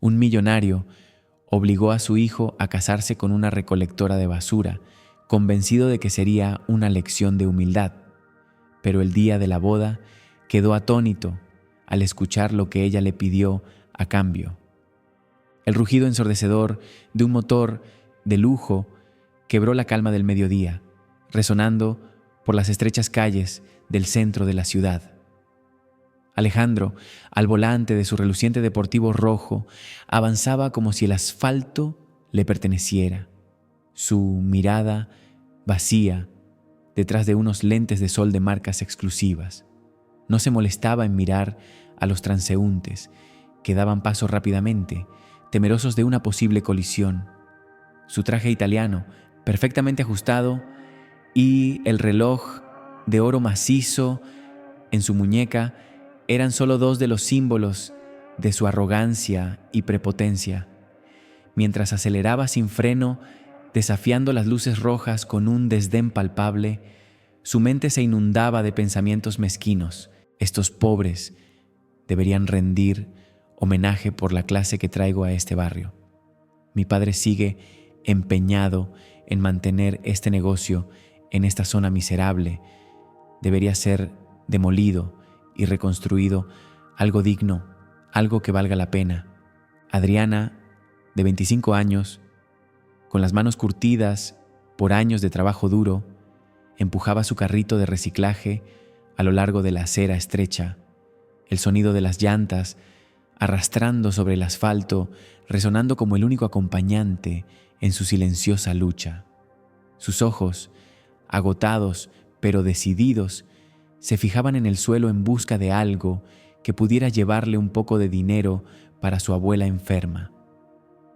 Un millonario obligó a su hijo a casarse con una recolectora de basura, convencido de que sería una lección de humildad. Pero el día de la boda quedó atónito al escuchar lo que ella le pidió a cambio. El rugido ensordecedor de un motor de lujo quebró la calma del mediodía, resonando por las estrechas calles del centro de la ciudad. Alejandro, al volante de su reluciente deportivo rojo, avanzaba como si el asfalto le perteneciera. Su mirada vacía detrás de unos lentes de sol de marcas exclusivas. No se molestaba en mirar a los transeúntes que daban paso rápidamente, temerosos de una posible colisión. Su traje italiano, perfectamente ajustado, y el reloj de oro macizo en su muñeca eran solo dos de los símbolos de su arrogancia y prepotencia. Mientras aceleraba sin freno, desafiando las luces rojas con un desdén palpable, su mente se inundaba de pensamientos mezquinos. Estos pobres deberían rendir homenaje por la clase que traigo a este barrio. Mi padre sigue empeñado en mantener este negocio en esta zona miserable. Debería ser demolido y reconstruido algo digno, algo que valga la pena. Adriana, de 25 años, con las manos curtidas por años de trabajo duro, empujaba su carrito de reciclaje a lo largo de la acera estrecha. El sonido de las llantas arrastrando sobre el asfalto, resonando como el único acompañante en su silenciosa lucha. Sus ojos, agotados pero decididos, se fijaban en el suelo en busca de algo que pudiera llevarle un poco de dinero para su abuela enferma.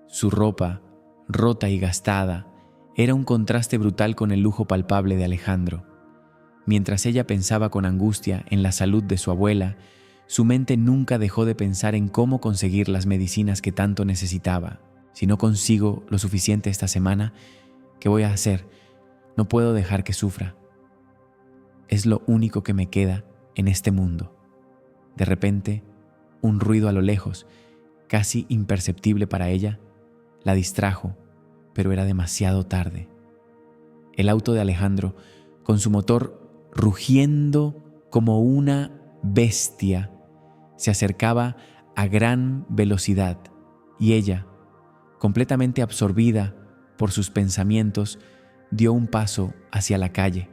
Su ropa, rota y gastada, era un contraste brutal con el lujo palpable de Alejandro. Mientras ella pensaba con angustia en la salud de su abuela, su mente nunca dejó de pensar en cómo conseguir las medicinas que tanto necesitaba. Si no consigo lo suficiente esta semana, ¿qué voy a hacer? No puedo dejar que sufra. Es lo único que me queda en este mundo. De repente, un ruido a lo lejos, casi imperceptible para ella, la distrajo, pero era demasiado tarde. El auto de Alejandro, con su motor rugiendo como una bestia, se acercaba a gran velocidad y ella, completamente absorbida por sus pensamientos, dio un paso hacia la calle.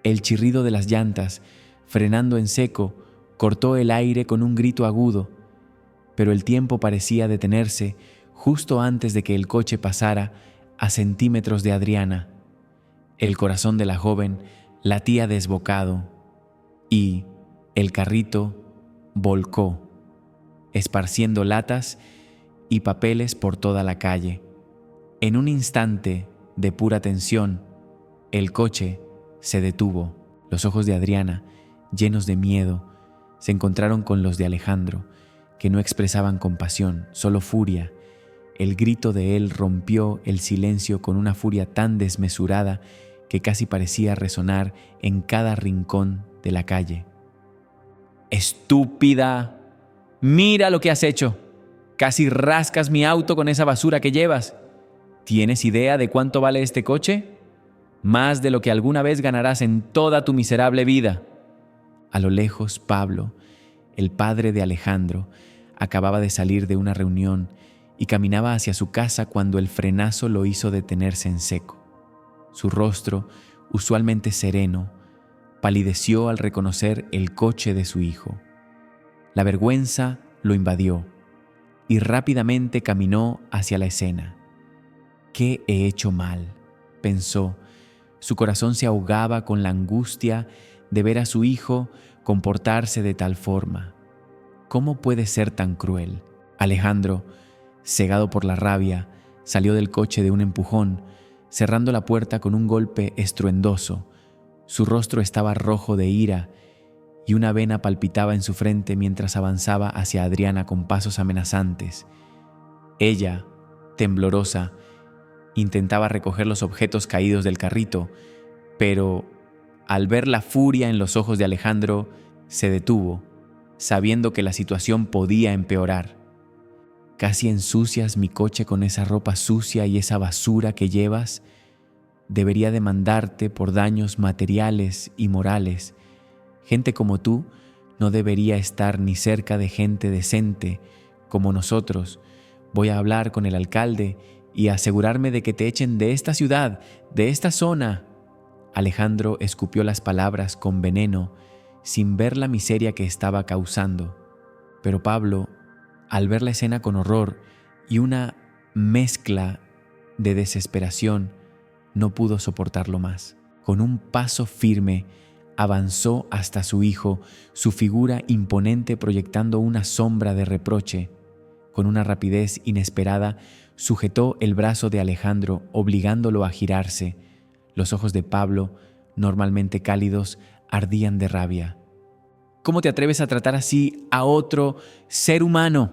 El chirrido de las llantas, frenando en seco, cortó el aire con un grito agudo, pero el tiempo parecía detenerse justo antes de que el coche pasara a centímetros de Adriana. El corazón de la joven latía desbocado y el carrito volcó, esparciendo latas y papeles por toda la calle. En un instante de pura tensión, el coche se detuvo. Los ojos de Adriana, llenos de miedo, se encontraron con los de Alejandro, que no expresaban compasión, solo furia. El grito de él rompió el silencio con una furia tan desmesurada que casi parecía resonar en cada rincón de la calle. ¡Estúpida! ¡Mira lo que has hecho! Casi rascas mi auto con esa basura que llevas. ¿Tienes idea de cuánto vale este coche? Más de lo que alguna vez ganarás en toda tu miserable vida. A lo lejos, Pablo, el padre de Alejandro, acababa de salir de una reunión y caminaba hacia su casa cuando el frenazo lo hizo detenerse en seco. Su rostro, usualmente sereno, palideció al reconocer el coche de su hijo. La vergüenza lo invadió y rápidamente caminó hacia la escena. ¿Qué he hecho mal?, pensó. Su corazón se ahogaba con la angustia de ver a su hijo comportarse de tal forma. ¿Cómo puede ser tan cruel? Alejandro, cegado por la rabia, salió del coche de un empujón, cerrando la puerta con un golpe estruendoso. Su rostro estaba rojo de ira y una vena palpitaba en su frente mientras avanzaba hacia Adriana con pasos amenazantes. Ella, temblorosa, intentaba recoger los objetos caídos del carrito, pero al ver la furia en los ojos de Alejandro, se detuvo, sabiendo que la situación podía empeorar. Casi ensucias mi coche con esa ropa sucia y esa basura que llevas. Debería demandarte por daños materiales y morales. Gente como tú no debería estar ni cerca de gente decente como nosotros. Voy a hablar con el alcalde y asegurarme de que te echen de esta ciudad, de esta zona». Alejandro escupió las palabras con veneno, sin ver la miseria que estaba causando. Pero Pablo, al ver la escena con horror y una mezcla de desesperación, no pudo soportarlo más. Con un paso firme, avanzó hasta su hijo, su figura imponente proyectando una sombra de reproche. Con una rapidez inesperada, sujetó el brazo de Alejandro, obligándolo a girarse. Los ojos de Pablo, normalmente cálidos, ardían de rabia. «¿Cómo te atreves a tratar así a otro ser humano?».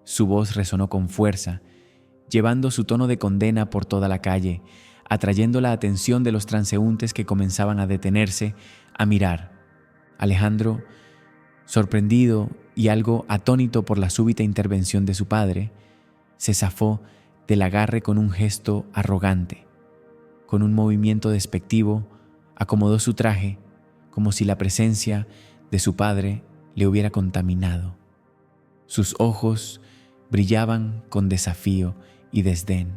Su voz resonó con fuerza, llevando su tono de condena por toda la calle, atrayendo la atención de los transeúntes que comenzaban a detenerse, a mirar. Alejandro, sorprendido y algo atónito por la súbita intervención de su padre, se zafó del agarre con un gesto arrogante. Con un movimiento despectivo, acomodó su traje, como si la presencia de su padre le hubiera contaminado. Sus ojos brillaban con desafío y desdén.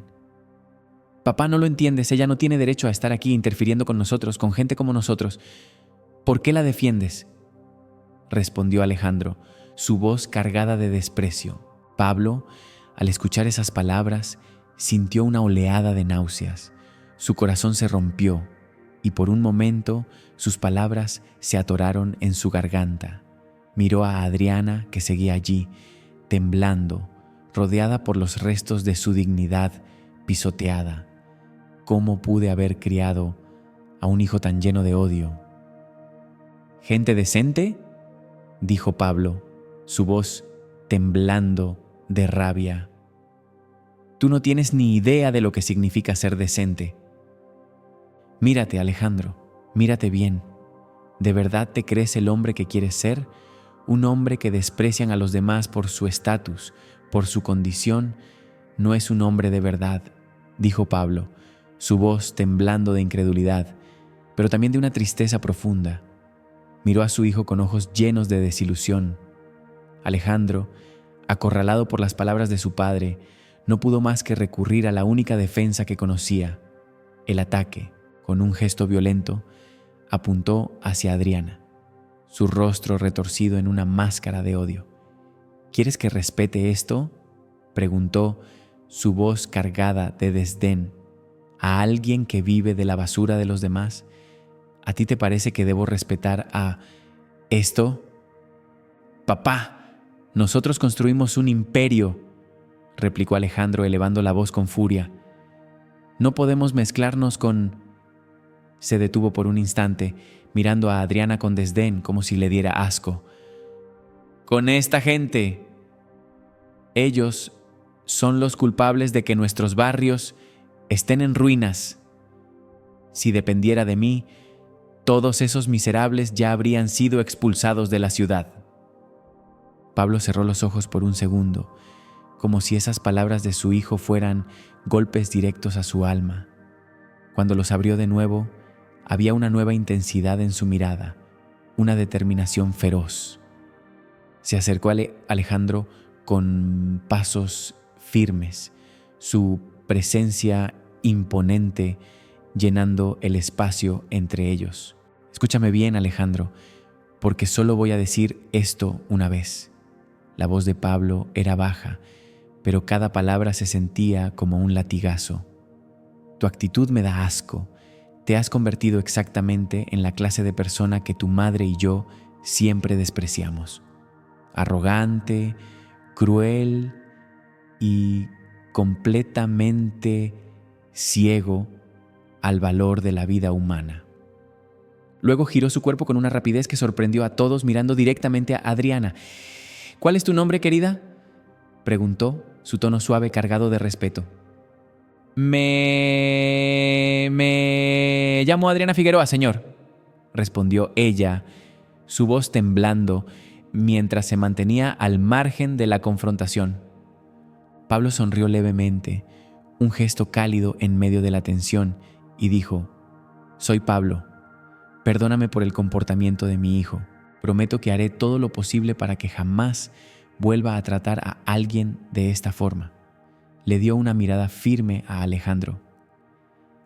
«Papá, no lo entiendes, ella no tiene derecho a estar aquí interfiriendo con nosotros, con gente como nosotros. ¿Por qué la defiendes?», respondió Alejandro, su voz cargada de desprecio. Pablo, al escuchar esas palabras, sintió una oleada de náuseas. Su corazón se rompió y por un momento sus palabras se atoraron en su garganta. Miró a Adriana, que seguía allí, temblando, rodeada por los restos de su dignidad pisoteada. ¿Cómo pude haber criado a un hijo tan lleno de odio? «¿Gente decente?», dijo Pablo, su voz temblando de rabia. «Tú no tienes ni idea de lo que significa ser decente. Mírate, Alejandro, mírate bien. ¿De verdad te crees el hombre que quieres ser? Un hombre que desprecian a los demás por su estatus, por su condición, no es un hombre de verdad», dijo Pablo, su voz temblando de incredulidad, pero también de una tristeza profunda. Miró a su hijo con ojos llenos de desilusión. Alejandro, acorralado por las palabras de su padre, no pudo más que recurrir a la única defensa que conocía, el ataque. Con un gesto violento, apuntó hacia Adriana, su rostro retorcido en una máscara de odio. «¿Quieres que respete esto?», preguntó, su voz cargada de desdén. «¿A alguien que vive de la basura de los demás? ¿A ti te parece que debo respetar a esto?». «Papá, nosotros construimos un imperio», replicó Alejandro elevando la voz con furia. «No podemos mezclarnos con…». Se detuvo por un instante, mirando a Adriana con desdén, como si le diera asco. «Con esta gente. Ellos son los culpables de que nuestros barrios estén en ruinas. Si dependiera de mí, todos esos miserables ya habrían sido expulsados de la ciudad». Pablo cerró los ojos por un segundo, como si esas palabras de su hijo fueran golpes directos a su alma. Cuando los abrió de nuevo, había una nueva intensidad en su mirada, una determinación feroz. Se acercó a Alejandro con pasos firmes, su presencia imponente llenando el espacio entre ellos. «Escúchame bien, Alejandro, porque solo voy a decir esto una vez». La voz de Pablo era baja, pero cada palabra se sentía como un latigazo. «Tu actitud me da asco. Te has convertido exactamente en la clase de persona que tu madre y yo siempre despreciamos. Arrogante, cruel y completamente ciego al valor de la vida humana». Luego giró su cuerpo con una rapidez que sorprendió a todos, mirando directamente a Adriana. «¿Cuál es tu nombre, querida?», preguntó, su tono suave cargado de respeto. Me llamo Adriana Figueroa, señor», respondió ella, su voz temblando mientras se mantenía al margen de la confrontación. Pablo sonrió levemente, un gesto cálido en medio de la tensión, y dijo: «Soy Pablo. Perdóname por el comportamiento de mi hijo. Prometo que haré todo lo posible para que jamás vuelva a tratar a alguien de esta forma». Le dio una mirada firme a Alejandro.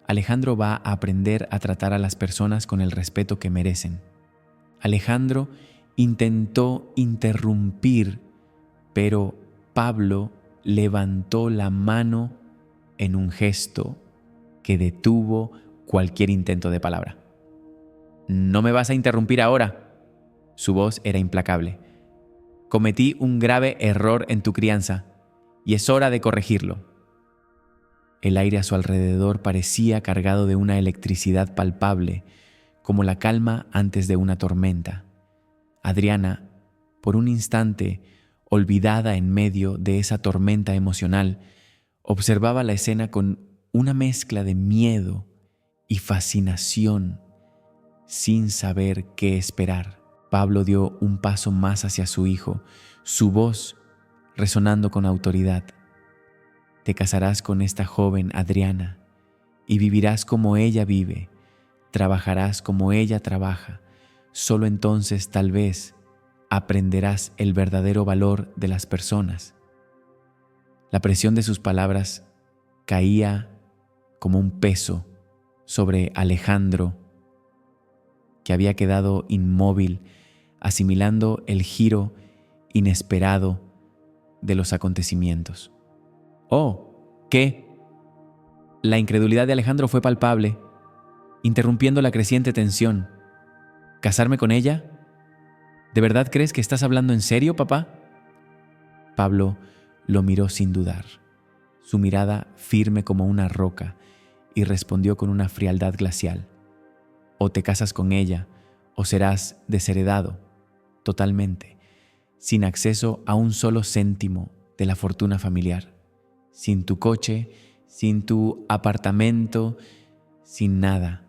Alejandro va a aprender a tratar a las personas con el respeto que merecen. Alejandro intentó interrumpir, pero Pablo levantó la mano en un gesto que detuvo cualquier intento de palabra. «No me vas a interrumpir ahora». Su voz era implacable. «Cometí un grave error en tu crianza y es hora de corregirlo». El aire a su alrededor parecía cargado de una electricidad palpable, como la calma antes de una tormenta. Adriana, por un instante, olvidada en medio de esa tormenta emocional, observaba la escena con una mezcla de miedo y fascinación, sin saber qué esperar. Pablo dio un paso más hacia su hijo, su voz resonando con autoridad. «Te casarás con esta joven Adriana y vivirás como ella vive, trabajarás como ella trabaja. Solo entonces tal vez aprenderás el verdadero valor de las personas». La presión de sus palabras caía como un peso sobre Alejandro, que había quedado inmóvil, asimilando el giro inesperado de los acontecimientos. «Oh, ¿qué?». La incredulidad de Alejandro fue palpable, interrumpiendo la creciente tensión. «¿Casarme con ella? ¿De verdad crees que estás hablando en serio, papá?». Pablo lo miró sin dudar, su mirada firme como una roca, y respondió con una frialdad glacial: «O te casas con ella, o serás desheredado, totalmente, sin acceso a un solo céntimo de la fortuna familiar, sin tu coche, sin tu apartamento, sin nada.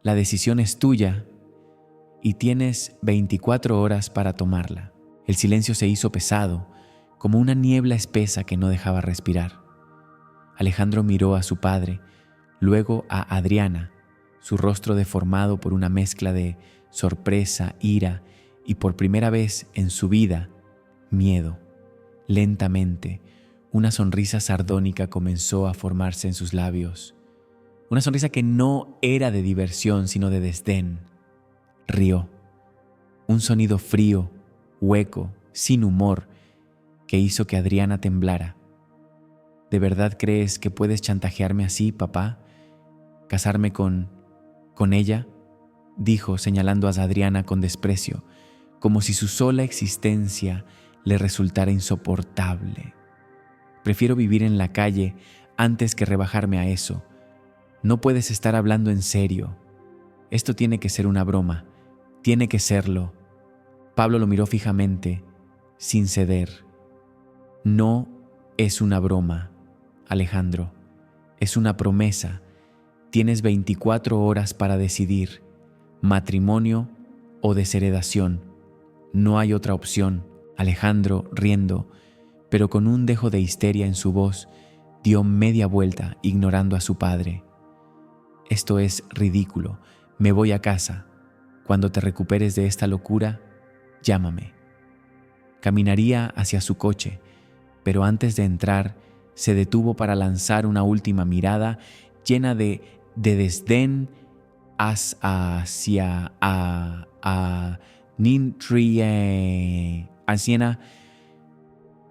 La decisión es tuya y tienes 24 horas para tomarla». El silencio se hizo pesado, como una niebla espesa que no dejaba respirar. Alejandro miró a su padre, luego a Adriana, su rostro deformado por una mezcla de sorpresa, ira y, por primera vez en su vida, miedo. Lentamente, una sonrisa sardónica comenzó a formarse en sus labios. Una sonrisa que no era de diversión, sino de desdén. Rió. Un sonido frío, hueco, sin humor, que hizo que Adriana temblara. «¿De verdad crees que puedes chantajearme así, papá? ¿Casarme con ella?», dijo, señalando a Adriana con desprecio, como si su sola existencia le resultara insoportable. «Prefiero vivir en la calle antes que rebajarme a eso. No puedes estar hablando en serio. Esto tiene que ser una broma. Tiene que serlo». Pablo lo miró fijamente, sin ceder. «No es una broma, Alejandro. Es una promesa. Tienes 24 horas para decidir. Matrimonio o desheredación. No hay otra opción». Alejandro, riendo, pero con un dejo de histeria en su voz, dio media vuelta, ignorando a su padre. «Esto es ridículo. Me voy a casa. Cuando te recuperes de esta locura, llámame». Caminaría hacia su coche, pero antes de entrar, se detuvo para lanzar una última mirada llena de desdén hacia Nintrie, anciana.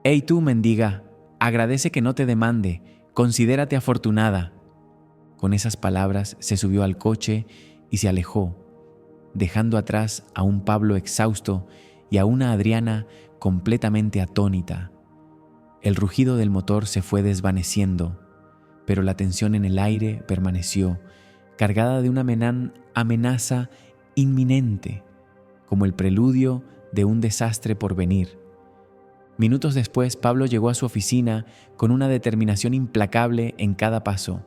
«Hey tú, mendiga, agradece que no te demande, considérate afortunada». Con esas palabras se subió al coche y se alejó, dejando atrás a un Pablo exhausto y a una Adriana completamente atónita. El rugido del motor se fue desvaneciendo, pero la tensión en el aire permaneció, cargada de una amenaza inminente, como el preludio de un desastre por venir. Minutos después, Pablo llegó a su oficina con una determinación implacable en cada paso.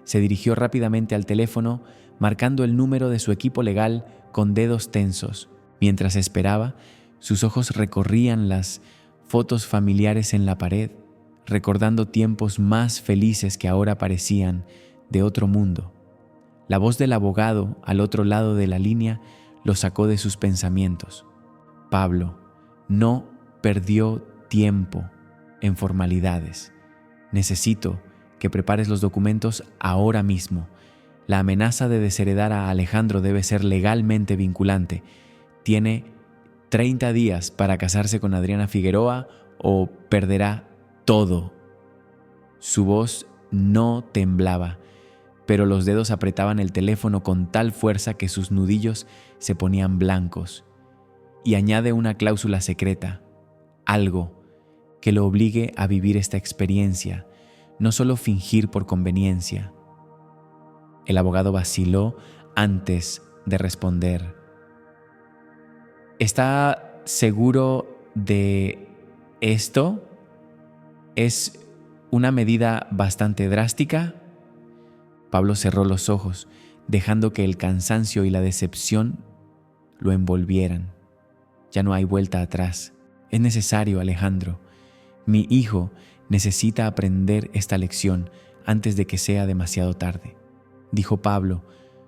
Se dirigió rápidamente al teléfono, marcando el número de su equipo legal con dedos tensos. Mientras esperaba, sus ojos recorrían las fotos familiares en la pared, recordando tiempos más felices que ahora parecían de otro mundo. La voz del abogado al otro lado de la línea lo sacó de sus pensamientos. Pablo no perdió tiempo en formalidades. Necesito que prepares los documentos ahora mismo. La amenaza de desheredar a Alejandro debe ser legalmente vinculante. Tiene 30 días para casarse con Adriana Figueroa o perderá todo. Su voz no temblaba, pero los dedos apretaban el teléfono con tal fuerza que sus nudillos se ponían blancos. Y añade una cláusula secreta, algo que lo obligue a vivir esta experiencia, no solo fingir por conveniencia. El abogado vaciló antes de responder. ¿Está seguro de esto? ¿Es una medida bastante drástica? Pablo cerró los ojos, dejando que el cansancio y la decepción lo envolvieran. Ya no hay vuelta atrás. Es necesario, Alejandro. Mi hijo necesita aprender esta lección antes de que sea demasiado tarde, dijo Pablo,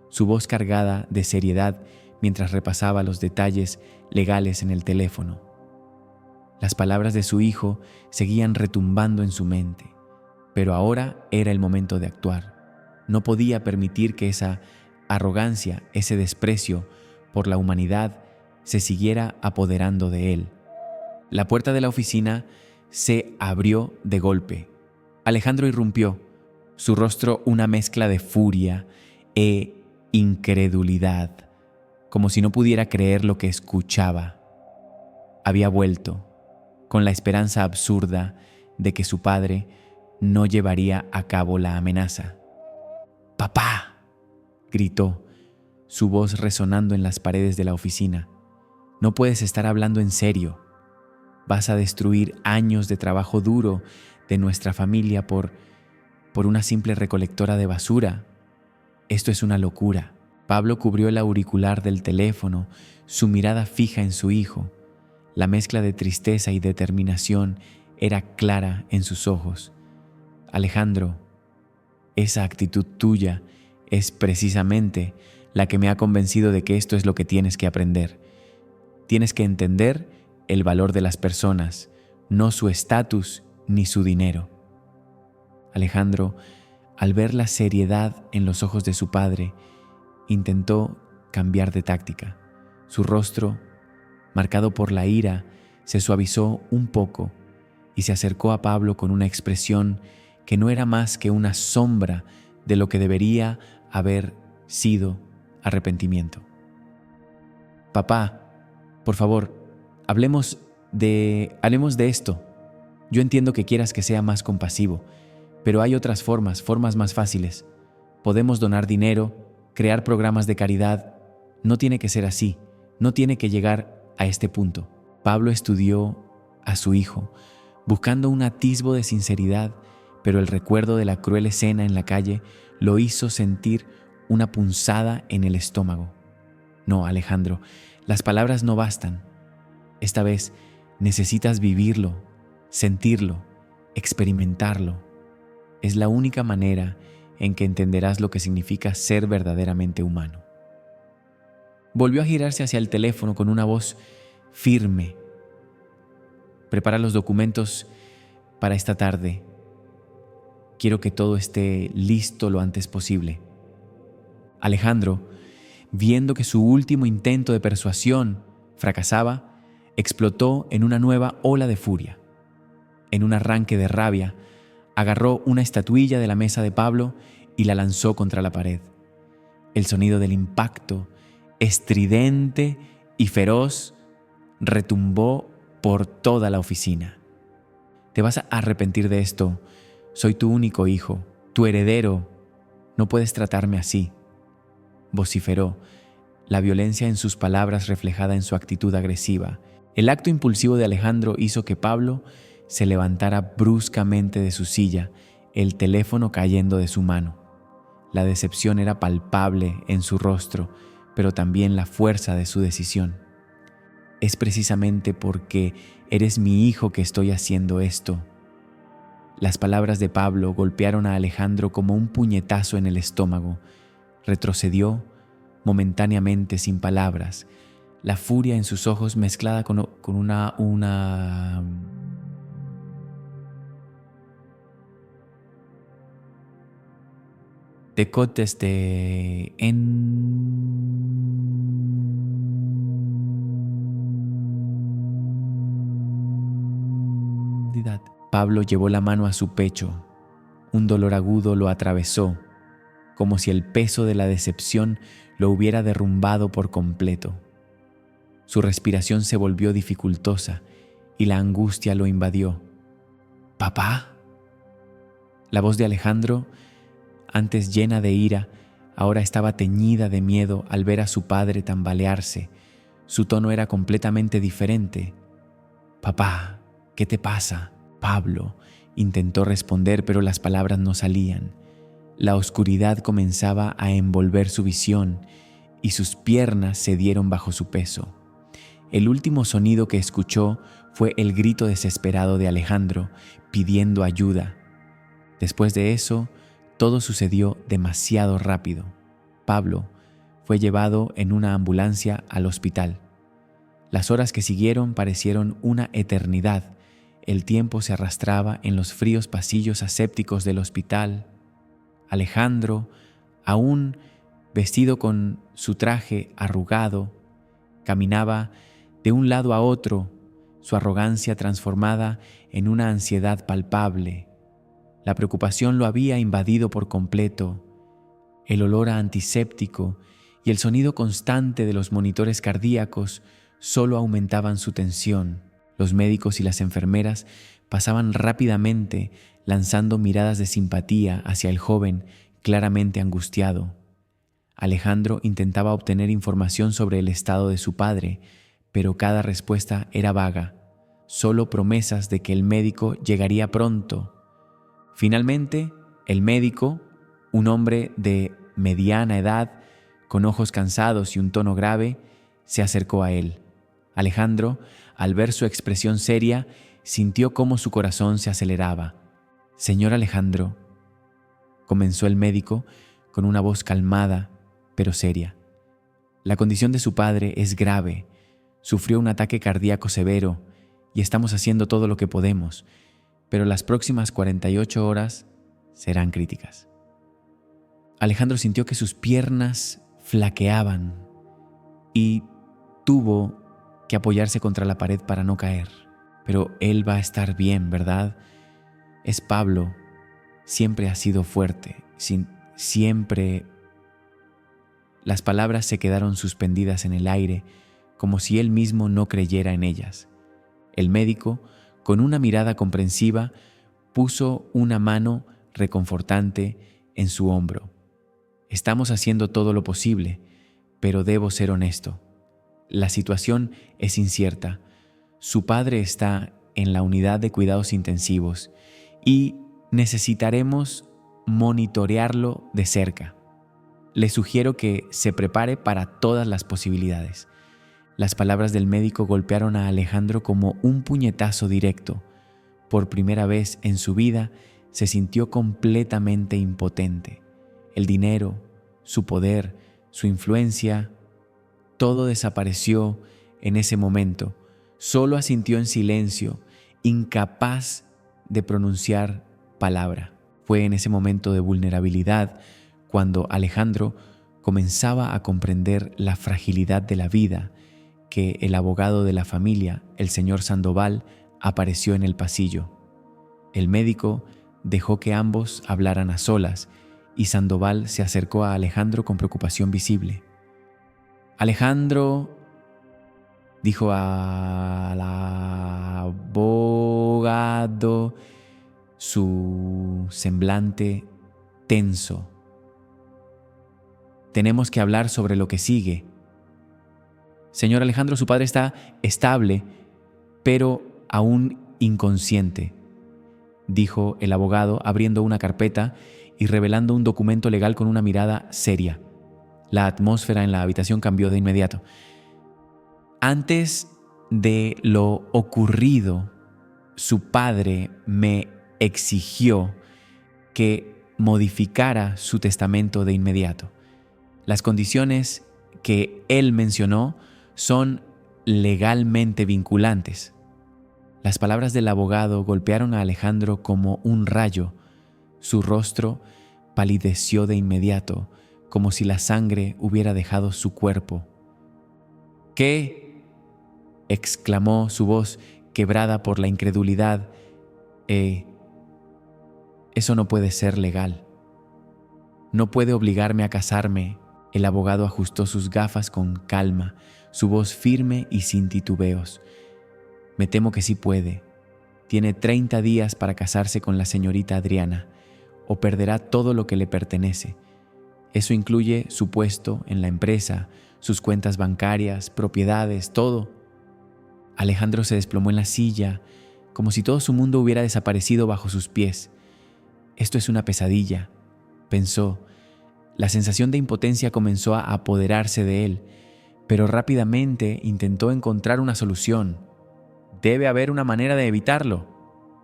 su voz cargada de seriedad mientras repasaba los detalles legales en el teléfono. Las palabras de su hijo seguían retumbando en su mente, pero ahora era el momento de actuar. No podía permitir que esa arrogancia, ese desprecio por la humanidad se siguiera apoderando de él. La puerta de la oficina se abrió de golpe. Alejandro irrumpió, su rostro una mezcla de furia e incredulidad, como si no pudiera creer lo que escuchaba. Había vuelto, con la esperanza absurda de que su padre no llevaría a cabo la amenaza. ¡Papá!, gritó, su voz resonando en las paredes de la oficina. No puedes estar hablando en serio. Vas a destruir años de trabajo duro de nuestra familia por una simple recolectora de basura. Esto es una locura. Pablo cubrió el auricular del teléfono, su mirada fija en su hijo. La mezcla de tristeza y determinación era clara en sus ojos. Alejandro, esa actitud tuya es precisamente la que me ha convencido de que esto es lo que tienes que aprender. Tienes que entender el valor de las personas, no su estatus ni su dinero. Alejandro, al ver la seriedad en los ojos de su padre, intentó cambiar de táctica. Su rostro, marcado por la ira, se suavizó un poco y se acercó a Pablo con una expresión que no era más que una sombra de lo que debería haber sido arrepentimiento. Papá, por favor, hablemos de esto. Yo entiendo que quieras que sea más compasivo, pero hay otras formas más fáciles. Podemos donar dinero, crear programas de caridad. No tiene que ser así, no tiene que llegar a este punto. Pablo estudió a su hijo, buscando un atisbo de sinceridad, pero el recuerdo de la cruel escena en la calle lo hizo sentir una punzada en el estómago. No, Alejandro, las palabras no bastan. Esta vez necesitas vivirlo, sentirlo, experimentarlo. Es la única manera en que entenderás lo que significa ser verdaderamente humano. Volvió a girarse hacia el teléfono con una voz firme. Prepara los documentos para esta tarde. Quiero que todo esté listo lo antes posible. Alejandro, viendo que su último intento de persuasión fracasaba, explotó en una nueva ola de furia. En un arranque de rabia, agarró una estatuilla de la mesa de Pablo y la lanzó contra la pared. El sonido del impacto, estridente y feroz, retumbó por toda la oficina. Te vas a arrepentir de esto. Soy tu único hijo, tu heredero. No puedes tratarme así, vociferó, la violencia en sus palabras reflejada en su actitud agresiva. El acto impulsivo de Alejandro hizo que Pablo se levantara bruscamente de su silla, el teléfono cayendo de su mano. La decepción era palpable en su rostro, pero también la fuerza de su decisión. Es precisamente porque eres mi hijo que estoy haciendo esto. Las palabras de Pablo golpearon a Alejandro como un puñetazo en el estómago. Retrocedió momentáneamente sin palabras, la furia en sus ojos mezclada con una decotes de entidad. Pablo llevó la mano a su pecho. Un dolor agudo lo atravesó, como si el peso de la decepción lo hubiera derrumbado por completo. Su respiración se volvió dificultosa y la angustia lo invadió. «¿Papá?». La voz de Alejandro, antes llena de ira, ahora estaba teñida de miedo al ver a su padre tambalearse. Su tono era completamente diferente. «Papá, ¿qué te pasa?». Pablo intentó responder, pero las palabras no salían. La oscuridad comenzaba a envolver su visión y sus piernas cedieron bajo su peso. El último sonido que escuchó fue el grito desesperado de Alejandro pidiendo ayuda. Después de eso, todo sucedió demasiado rápido. Pablo fue llevado en una ambulancia al hospital. Las horas que siguieron parecieron una eternidad. El tiempo se arrastraba en los fríos pasillos asépticos del hospital. Alejandro, aún vestido con su traje arrugado, caminaba de un lado a otro, su arrogancia transformada en una ansiedad palpable. La preocupación lo había invadido por completo. El olor a antiséptico y el sonido constante de los monitores cardíacos solo aumentaban su tensión. Los médicos y las enfermeras pasaban rápidamente, lanzando miradas de simpatía hacia el joven claramente angustiado. Alejandro intentaba obtener información sobre el estado de su padre, pero cada respuesta era vaga, solo promesas de que el médico llegaría pronto. Finalmente, el médico, un hombre de mediana edad, con ojos cansados y un tono grave, se acercó a él. Alejandro, al ver su expresión seria, sintió cómo su corazón se aceleraba. «Señor Alejandro», comenzó el médico con una voz calmada pero seria. «La condición de su padre es grave. Sufrió un ataque cardíaco severo y estamos haciendo todo lo que podemos, pero las próximas 48 horas serán críticas». Alejandro sintió que sus piernas flaqueaban y tuvo que apoyarse contra la pared para no caer. «Pero él va a estar bien, ¿verdad? Es Pablo. Siempre ha sido fuerte. Siempre». Las palabras se quedaron suspendidas en el aire, como si él mismo no creyera en ellas. El médico, con una mirada comprensiva, puso una mano reconfortante en su hombro. «Estamos haciendo todo lo posible, pero debo ser honesto. La situación es incierta. Su padre está en la unidad de cuidados intensivos y necesitaremos monitorearlo de cerca. Le sugiero que se prepare para todas las posibilidades». Las palabras del médico golpearon a Alejandro como un puñetazo directo. Por primera vez en su vida se sintió completamente impotente. El dinero, su poder, su influencia, todo desapareció en ese momento. Solo asintió en silencio, incapaz de pronunciar palabra. Fue en ese momento de vulnerabilidad cuando Alejandro comenzaba a comprender la fragilidad de la vida, que el abogado de la familia, el señor Sandoval, apareció en el pasillo. El médico dejó que ambos hablaran a solas y Sandoval se acercó a Alejandro con preocupación visible. «Alejandro», dijo al abogado, su semblante tenso. «Tenemos que hablar sobre lo que sigue. Señor Alejandro, su padre está estable, pero aún inconsciente», dijo el abogado, abriendo una carpeta y revelando un documento legal con una mirada seria. La atmósfera en la habitación cambió de inmediato. «Antes de lo ocurrido, su padre me exigió que modificara su testamento de inmediato. Las condiciones que él mencionó son legalmente vinculantes. Las palabras del abogado golpearon a Alejandro como un rayo. Su rostro palideció de inmediato, como si la sangre hubiera dejado su cuerpo. ¿Qué?, exclamó su voz quebrada por la incredulidad. Eso no puede ser legal. No puede obligarme a casarme. El abogado ajustó sus gafas con calma, su voz firme y sin titubeos. Me temo que sí puede. Tiene 30 días para casarse con la señorita Adriana, o perderá todo lo que le pertenece. Eso incluye su puesto en la empresa, sus cuentas bancarias, propiedades, todo. Alejandro se desplomó en la silla, como si todo su mundo hubiera desaparecido bajo sus pies. Esto es una pesadilla, pensó. La sensación de impotencia comenzó a apoderarse de él, pero rápidamente intentó encontrar una solución. Debe haber una manera de evitarlo.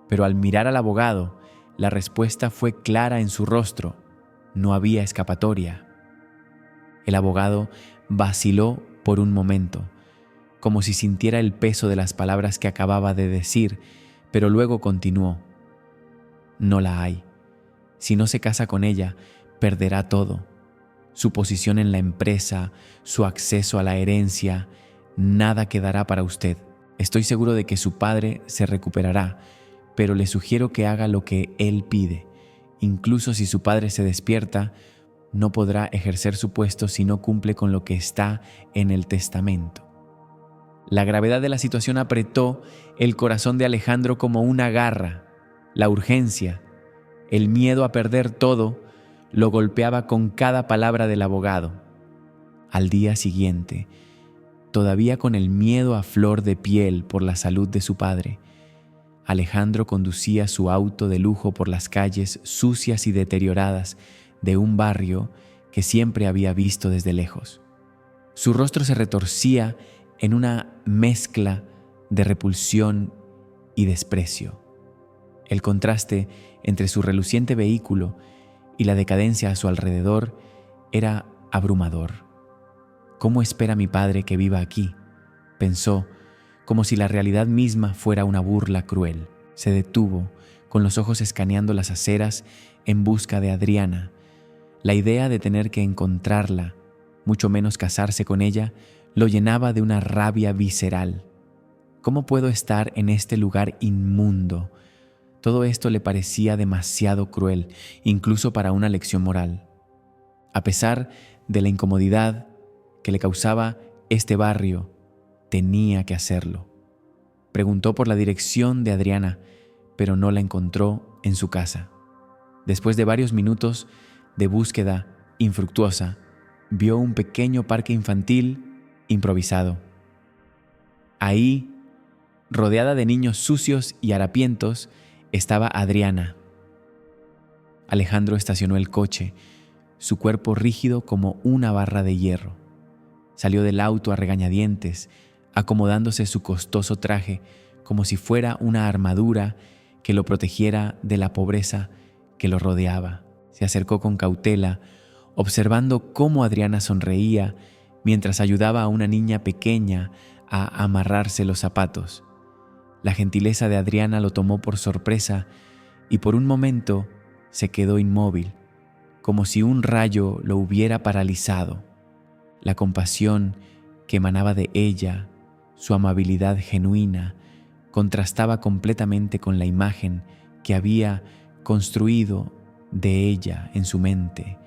Pero al mirar al abogado, la respuesta fue clara en su rostro. No había escapatoria. El abogado vaciló por un momento, como si sintiera el peso de las palabras que acababa de decir, pero luego continuó. No la hay. Si no se casa con ella, perderá todo. Su posición en la empresa, su acceso a la herencia, nada quedará para usted. Estoy seguro de que su padre se recuperará, pero le sugiero que haga lo que él pide. Incluso si su padre se despierta, no podrá ejercer su puesto si no cumple con lo que está en el testamento. La gravedad de la situación apretó el corazón de Alejandro como una garra. La urgencia, el miedo a perder todo, lo golpeaba con cada palabra del abogado. Al día siguiente, todavía con el miedo a flor de piel por la salud de su padre, Alejandro conducía su auto de lujo por las calles sucias y deterioradas de un barrio que siempre había visto desde lejos. Su rostro se retorcía en una mezcla de repulsión y desprecio. El contraste entre su reluciente vehículo y la decadencia a su alrededor era abrumador. ¿Cómo espera mi padre que viva aquí?, pensó, como si la realidad misma fuera una burla cruel. Se detuvo, con los ojos escaneando las aceras en busca de Adriana. La idea de tener que encontrarla, mucho menos casarse con ella, lo llenaba de una rabia visceral. ¿Cómo puedo estar en este lugar inmundo? Todo esto le parecía demasiado cruel, incluso para una lección moral. A pesar de la incomodidad que le causaba este barrio, tenía que hacerlo. Preguntó por la dirección de Adriana, pero no la encontró en su casa. Después de varios minutos de búsqueda infructuosa, vio un pequeño parque infantil improvisado. Ahí, rodeada de niños sucios y harapientos, estaba Adriana. Alejandro estacionó el coche, su cuerpo rígido como una barra de hierro. Salió del auto a regañadientes, acomodándose su costoso traje como si fuera una armadura que lo protegiera de la pobreza que lo rodeaba. Se acercó con cautela, observando cómo Adriana sonreía mientras ayudaba a una niña pequeña a amarrarse los zapatos. La gentileza de Adriana lo tomó por sorpresa y por un momento se quedó inmóvil, como si un rayo lo hubiera paralizado. La compasión que emanaba de ella, su amabilidad genuina, contrastaba completamente con la imagen que había construido de ella en su mente.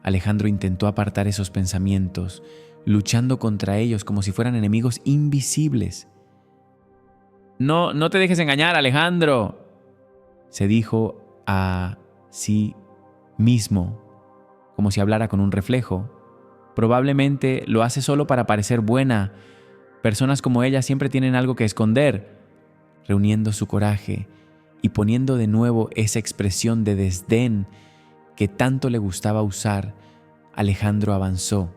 Alejandro intentó apartar esos pensamientos, luchando contra ellos como si fueran enemigos invisibles. No te dejes engañar, Alejandro, se dijo a sí mismo, como si hablara con un reflejo. Probablemente lo hace solo para parecer buena. Personas como ella siempre tienen algo que esconder. Reuniendo su coraje y poniendo de nuevo esa expresión de desdén que tanto le gustaba usar, Alejandro avanzó.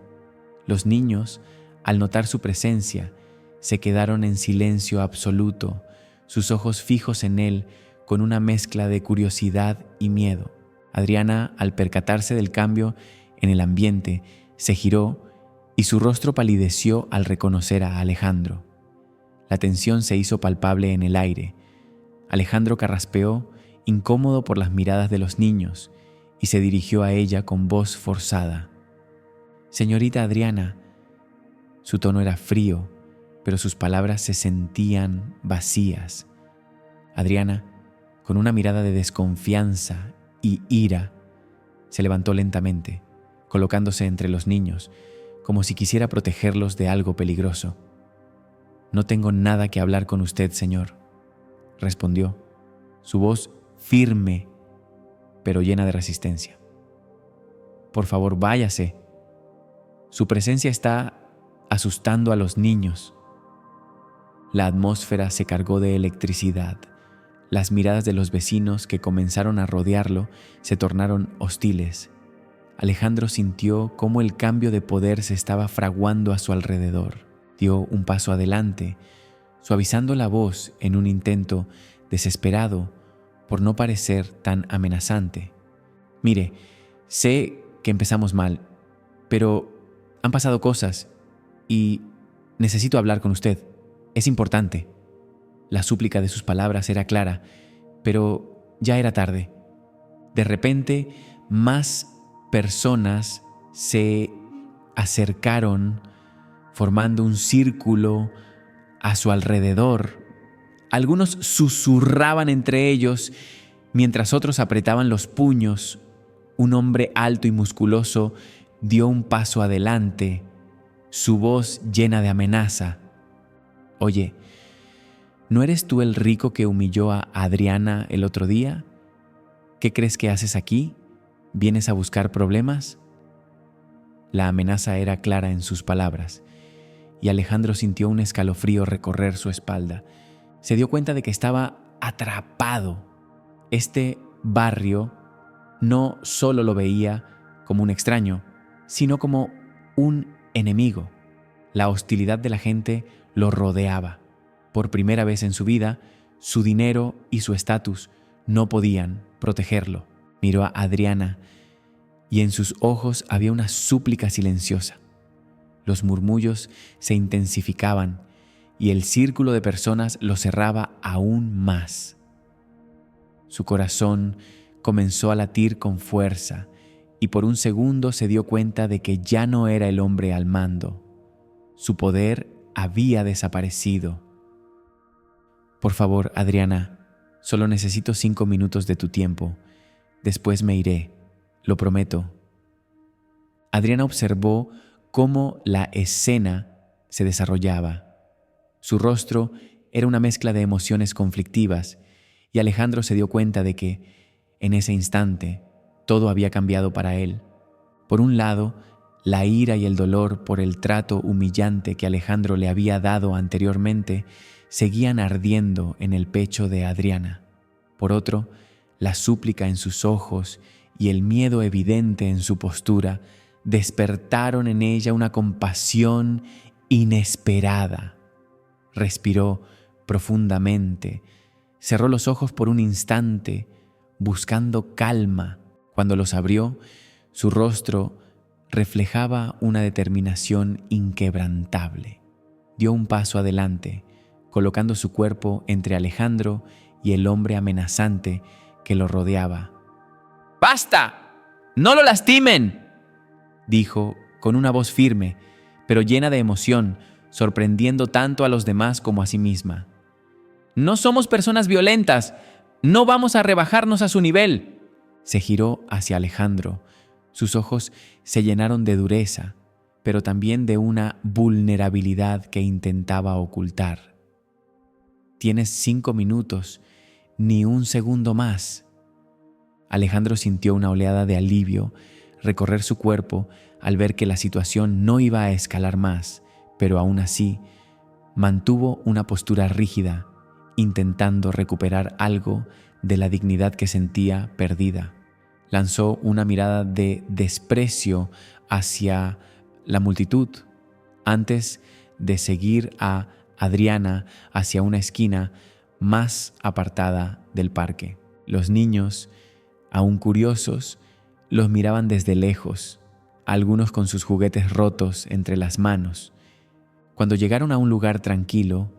Los niños, al notar su presencia, se quedaron en silencio absoluto, sus ojos fijos en él con una mezcla de curiosidad y miedo. Adriana, al percatarse del cambio en el ambiente, se giró y su rostro palideció al reconocer a Alejandro. La tensión se hizo palpable en el aire. Alejandro carraspeó, incómodo por las miradas de los niños, y se dirigió a ella con voz forzada. «Señorita Adriana». Su tono era frío, pero sus palabras se sentían vacías. Adriana, con una mirada de desconfianza y ira, se levantó lentamente, colocándose entre los niños, como si quisiera protegerlos de algo peligroso. «No tengo nada que hablar con usted, señor», respondió, su voz firme, pero llena de resistencia. «Por favor, váyase. Su presencia está asustando a los niños». La atmósfera se cargó de electricidad. Las miradas de los vecinos que comenzaron a rodearlo se tornaron hostiles. Alejandro sintió cómo el cambio de poder se estaba fraguando a su alrededor. Dio un paso adelante, suavizando la voz en un intento desesperado por no parecer tan amenazante. «Mire, sé que empezamos mal, pero han pasado cosas y necesito hablar con usted. Es importante». La súplica de sus palabras era clara, pero ya era tarde. De repente, más personas se acercaron formando un círculo a su alrededor. Algunos susurraban entre ellos, mientras otros apretaban los puños. Un hombre alto y musculoso dio un paso adelante, su voz llena de amenaza. «Oye, ¿no eres tú el rico que humilló a Adriana el otro día? ¿Qué crees que haces aquí? ¿Vienes a buscar problemas?». La amenaza era clara en sus palabras, y Alejandro sintió un escalofrío recorrer su espalda. Se dio cuenta de que estaba atrapado. Este barrio no solo lo veía como un extraño, sino como un enemigo. La hostilidad de la gente lo rodeaba. Por primera vez en su vida, su dinero y su estatus no podían protegerlo. Miró a Adriana y en sus ojos había una súplica silenciosa. Los murmullos se intensificaban y el círculo de personas lo cerraba aún más. Su corazón comenzó a latir con fuerza y por un segundo se dio cuenta de que ya no era el hombre al mando. Su poder había desaparecido. «Por favor, Adriana, solo necesito 5 minutos de tu tiempo. Después me iré, lo prometo». Adriana observó cómo la escena se desarrollaba. Su rostro era una mezcla de emociones conflictivas y Alejandro se dio cuenta de que, en ese instante, todo había cambiado para él. Por un lado, la ira y el dolor por el trato humillante que Alejandro le había dado anteriormente seguían ardiendo en el pecho de Adriana. Por otro, la súplica en sus ojos y el miedo evidente en su postura despertaron en ella una compasión inesperada. Respiró profundamente, cerró los ojos por un instante, buscando calma. Cuando los abrió, su rostro reflejaba una determinación inquebrantable. Dio un paso adelante, colocando su cuerpo entre Alejandro y el hombre amenazante que lo rodeaba. «¡Basta! ¡No lo lastimen!», dijo con una voz firme, pero llena de emoción, sorprendiendo tanto a los demás como a sí misma. «No somos personas violentas. No vamos a rebajarnos a su nivel». Se giró hacia Alejandro. Sus ojos se llenaron de dureza, pero también de una vulnerabilidad que intentaba ocultar. «Tienes 5 minutos, ni un segundo más». Alejandro sintió una oleada de alivio recorrer su cuerpo al ver que la situación no iba a escalar más, pero aún así mantuvo una postura rígida, intentando recuperar algo de la dignidad que sentía perdida. Lanzó una mirada de desprecio hacia la multitud antes de seguir a Adriana hacia una esquina más apartada del parque. Los niños, aún curiosos, los miraban desde lejos, algunos con sus juguetes rotos entre las manos. Cuando llegaron a un lugar tranquilo,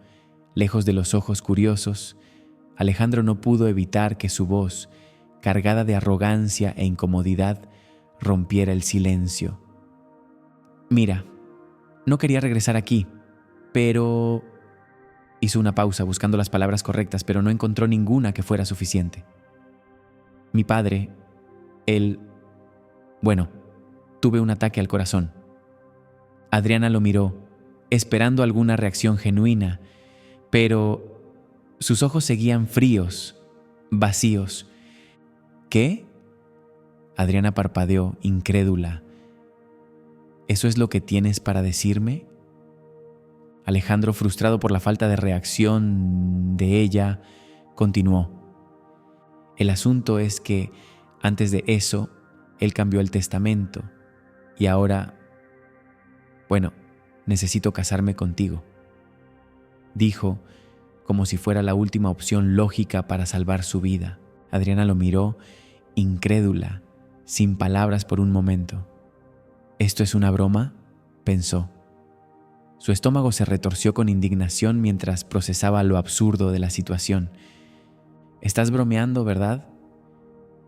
lejos de los ojos curiosos, Alejandro no pudo evitar que su voz, cargada de arrogancia e incomodidad, rompiera el silencio. «Mira, no quería regresar aquí, pero...» Hizo una pausa buscando las palabras correctas, pero no encontró ninguna que fuera suficiente. «Mi padre, tuve un ataque al corazón». Adriana lo miró, esperando alguna reacción genuina, pero sus ojos seguían fríos, vacíos. «¿Qué?». Adriana parpadeó, incrédula. «¿Eso es lo que tienes para decirme?». Alejandro, frustrado por la falta de reacción de ella, continuó. «El asunto es que, antes de eso, él cambió el testamento y ahora, necesito casarme contigo», dijo, como si fuera la última opción lógica para salvar su vida. Adriana lo miró, incrédula, sin palabras por un momento. «¿Esto es una broma?», pensó. Su estómago se retorció con indignación mientras procesaba lo absurdo de la situación. «Estás bromeando, ¿verdad?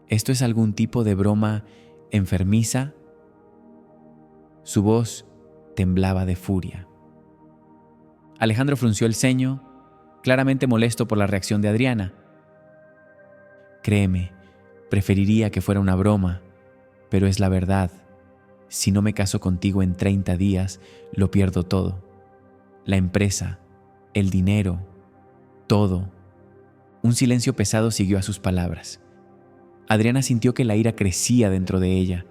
¿Esto es algún tipo de broma enfermiza?». Su voz temblaba de furia. Alejandro frunció el ceño, claramente molesto por la reacción de Adriana. «Créeme, preferiría que fuera una broma, pero es la verdad. Si no me caso contigo en 30 días, lo pierdo todo. La empresa, el dinero, todo». Un silencio pesado siguió a sus palabras. Adriana sintió que la ira crecía dentro de ella,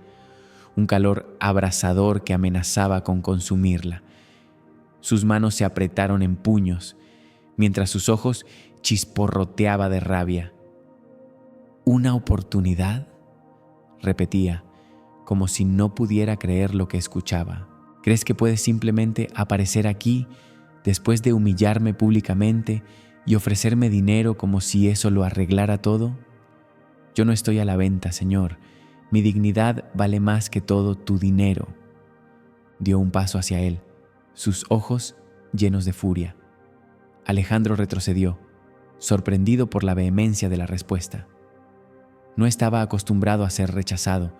un calor abrasador que amenazaba con consumirla. Sus manos se apretaron en puños, mientras sus ojos chisporroteaba de rabia. «¿Una oportunidad?», repetía, como si no pudiera creer lo que escuchaba. «¿Crees que puedes simplemente aparecer aquí después de humillarme públicamente y ofrecerme dinero como si eso lo arreglara todo? Yo no estoy a la venta, señor. Mi dignidad vale más que todo tu dinero». Dio un paso hacia él, sus ojos llenos de furia. Alejandro retrocedió, sorprendido por la vehemencia de la respuesta. No estaba acostumbrado a ser rechazado,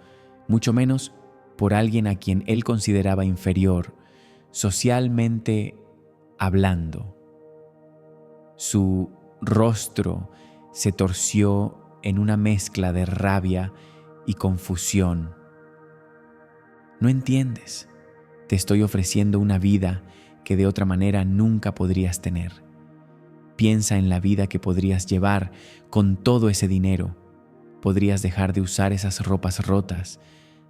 mucho menos por alguien a quien él consideraba inferior, socialmente hablando. Su rostro se torció en una mezcla de rabia y confusión. «No entiendes. Te estoy ofreciendo una vida que de otra manera nunca podrías tener. Piensa en la vida que podrías llevar con todo ese dinero. Podrías dejar de usar esas ropas rotas,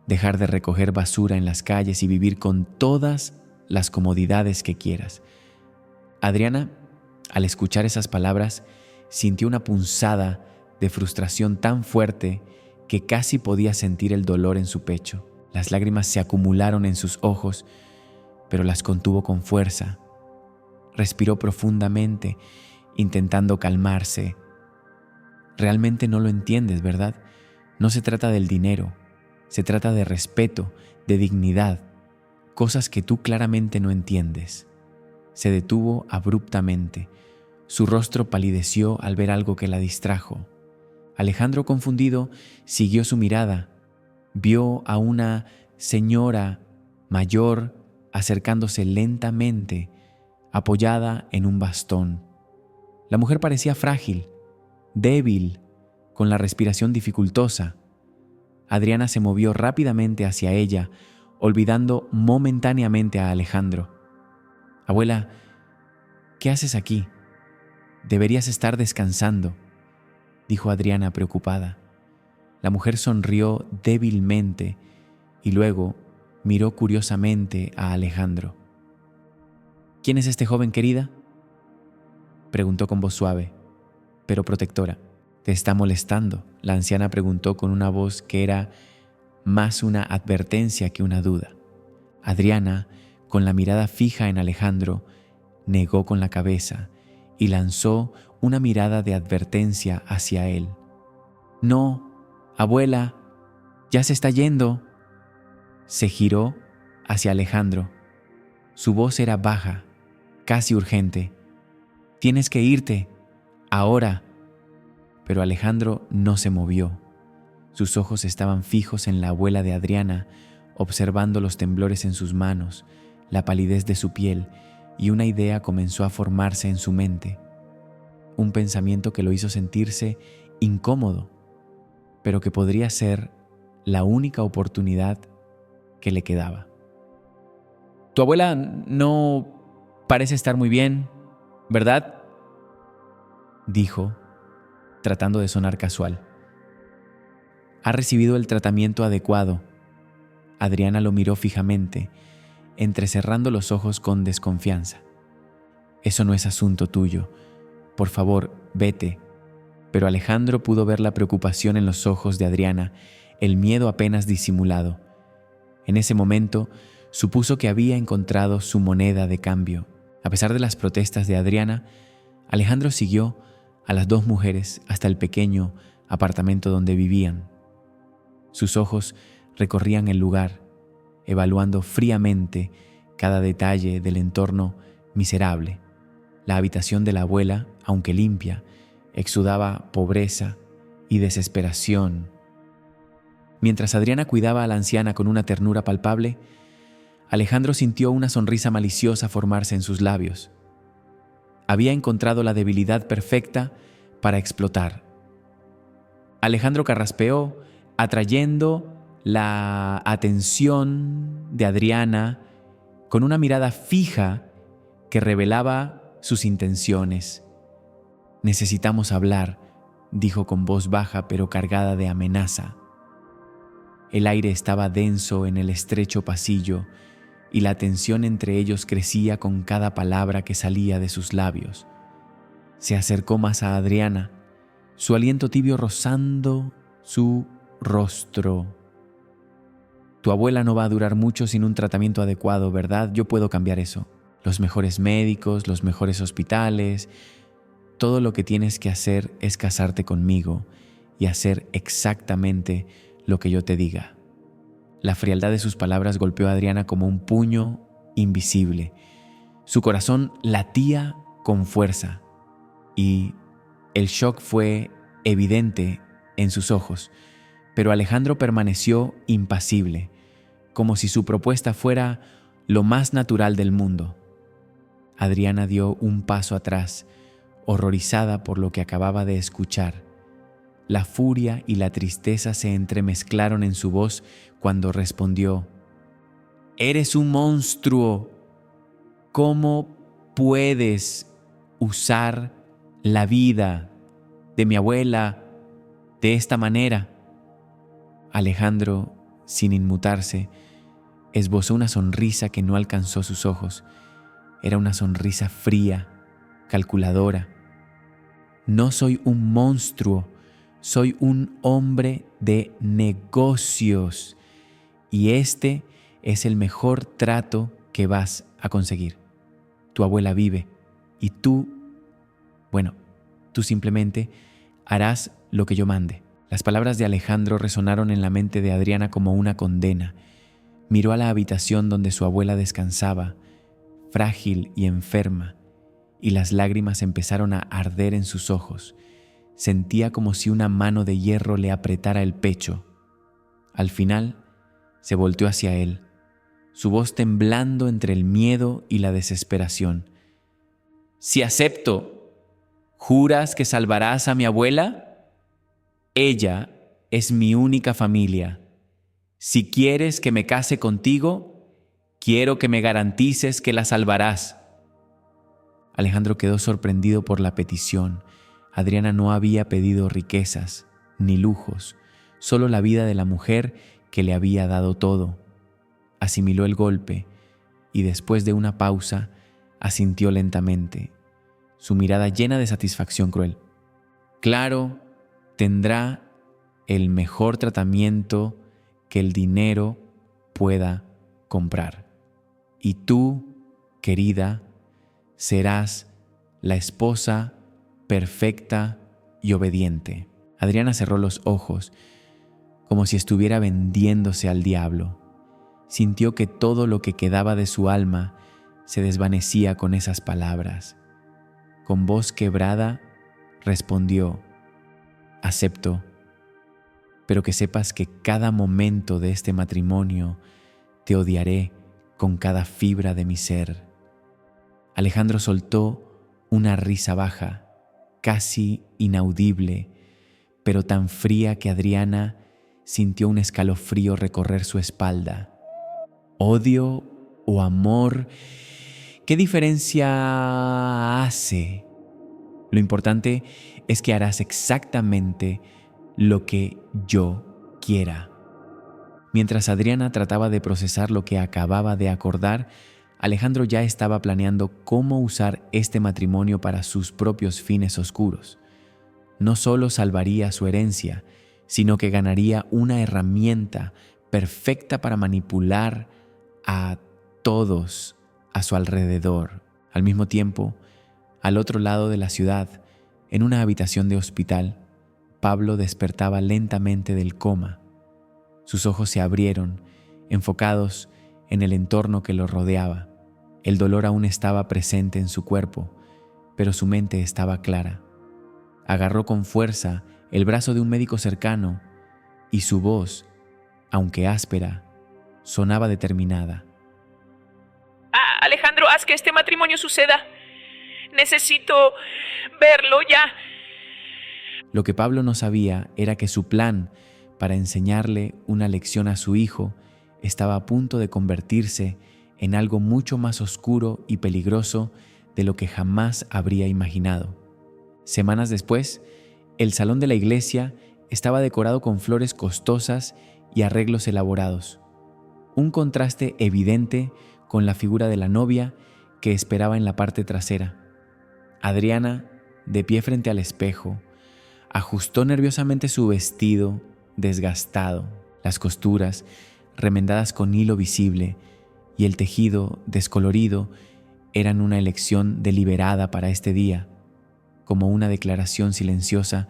dejar de recoger basura en las calles y vivir con todas las comodidades que quieras». Adriana, al escuchar esas palabras, sintió una punzada de frustración tan fuerte que casi podía sentir el dolor en su pecho. Las lágrimas se acumularon en sus ojos, pero las contuvo con fuerza. Respiró profundamente, intentando calmarse. «Realmente no lo entiendes, ¿verdad? No se trata del dinero, se trata de respeto, de dignidad, cosas que tú claramente no entiendes». Se detuvo abruptamente. Su rostro palideció al ver algo que la distrajo. Alejandro, confundido, siguió su mirada. Vio a una señora mayor acercándose lentamente, apoyada en un bastón. La mujer parecía frágil, débil, con la respiración dificultosa. Adriana se movió rápidamente hacia ella, olvidando momentáneamente a Alejandro. «Abuela, ¿qué haces aquí? Deberías estar descansando», dijo Adriana preocupada. La mujer sonrió débilmente y luego miró curiosamente a Alejandro. «¿Quién es este joven, querida?», preguntó con voz suave, pero protectora. «¿Te está molestando?», la anciana preguntó con una voz que era más una advertencia que una duda. Adriana, con la mirada fija en Alejandro, negó con la cabeza y lanzó una mirada de advertencia hacia él. «No, abuela, ya se está yendo». Se giró hacia Alejandro. Su voz era baja, casi urgente. «Tienes que irte, ahora». Pero Alejandro no se movió. Sus ojos estaban fijos en la abuela de Adriana, observando los temblores en sus manos, la palidez de su piel, y una idea comenzó a formarse en su mente. Un pensamiento que lo hizo sentirse incómodo, pero que podría ser la única oportunidad que le quedaba. «Tu abuela no parece estar muy bien, ¿verdad?», dijo, tratando de sonar casual. «¿Ha recibido el tratamiento adecuado?». Adriana lo miró fijamente, entrecerrando los ojos con desconfianza. «Eso no es asunto tuyo. Por favor, vete». Pero Alejandro pudo ver la preocupación en los ojos de Adriana, el miedo apenas disimulado. En ese momento, supuso que había encontrado su moneda de cambio. A pesar de las protestas de Adriana, Alejandro siguió a las dos mujeres hasta el pequeño apartamento donde vivían. Sus ojos recorrían el lugar, evaluando fríamente cada detalle del entorno miserable. La habitación de la abuela, aunque limpia, exudaba pobreza y desesperación. Mientras Adriana cuidaba a la anciana con una ternura palpable, Alejandro sintió una sonrisa maliciosa formarse en sus labios. Había encontrado la debilidad perfecta para explotar. Alejandro carraspeó, atrayendo la atención de Adriana con una mirada fija que revelaba sus intenciones. «Necesitamos hablar», dijo con voz baja pero cargada de amenaza. El aire estaba denso en el estrecho pasillo y la tensión entre ellos crecía con cada palabra que salía de sus labios. Se acercó más a Adriana, su aliento tibio rozando su rostro. «Tu abuela no va a durar mucho sin un tratamiento adecuado, ¿verdad? Yo puedo cambiar eso. Los mejores médicos, los mejores hospitales. Todo lo que tienes que hacer es casarte conmigo y hacer exactamente lo que yo te diga». La frialdad de sus palabras golpeó a Adriana como un puño invisible. Su corazón latía con fuerza y el shock fue evidente en sus ojos, pero Alejandro permaneció impasible, como si su propuesta fuera lo más natural del mundo. Adriana dio un paso atrás, horrorizada por lo que acababa de escuchar. La furia y la tristeza se entremezclaron en su voz cuando respondió: «Eres un monstruo. ¿Cómo puedes usar la vida de mi abuela de esta manera?». Alejandro, sin inmutarse, esbozó una sonrisa que no alcanzó sus ojos. Era una sonrisa fría, calculadora. «No soy un monstruo, soy un hombre de negocios y este es el mejor trato que vas a conseguir. Tu abuela vive y tú simplemente harás lo que yo mande». Las palabras de Alejandro resonaron en la mente de Adriana como una condena. Miró a la habitación donde su abuela descansaba, frágil y enferma, y las lágrimas empezaron a arder en sus ojos. Sentía como si una mano de hierro le apretara el pecho. Al final, se volteó hacia él, su voz temblando entre el miedo y la desesperación. «Si acepto, ¿juras que salvarás a mi abuela? Ella es mi única familia. Si quieres que me case contigo, quiero que me garantices que la salvarás». Alejandro quedó sorprendido por la petición. Adriana no había pedido riquezas ni lujos, solo la vida de la mujer que le había dado todo. Asimiló el golpe y después de una pausa asintió lentamente, su mirada llena de satisfacción cruel. «Claro, tendrá el mejor tratamiento que el dinero pueda comprar. Y tú, querida, serás la esposa perfecta y obediente. Adriana cerró los ojos, como si estuviera vendiéndose al diablo. Sintió que todo lo que quedaba de su alma se desvanecía con esas palabras. Con voz quebrada respondió: acepto, pero que sepas que cada momento de este matrimonio te odiaré con cada fibra de mi ser. Alejandro soltó una risa baja, casi inaudible, pero tan fría que Adriana sintió un escalofrío recorrer su espalda. ¿Odio o amor? ¿Qué diferencia hace? Lo importante es que harás exactamente lo que yo quiera. Mientras Adriana trataba de procesar lo que acababa de acordar, Alejandro ya estaba planeando cómo usar este matrimonio para sus propios fines oscuros. No solo salvaría su herencia, sino que ganaría una herramienta perfecta para manipular a todos a su alrededor. Al mismo tiempo, al otro lado de la ciudad, en una habitación de hospital, Pablo despertaba lentamente del coma. Sus ojos se abrieron, enfocados en el entorno que lo rodeaba. El dolor aún estaba presente en su cuerpo, pero su mente estaba clara. Agarró con fuerza el brazo de un médico cercano y su voz, aunque áspera, sonaba determinada. Alejandro, haz que este matrimonio suceda. Necesito verlo ya. Lo que Pablo no sabía era que su plan para enseñarle una lección a su hijo estaba a punto de convertirse en algo mucho más oscuro y peligroso de lo que jamás habría imaginado. Semanas después, el salón de la iglesia estaba decorado con flores costosas y arreglos elaborados, un contraste evidente con la figura de la novia que esperaba en la parte trasera. Adriana, de pie frente al espejo, ajustó nerviosamente su vestido desgastado, las costuras remendadas con hilo visible y el tejido descolorido eran una elección deliberada para este día, como una declaración silenciosa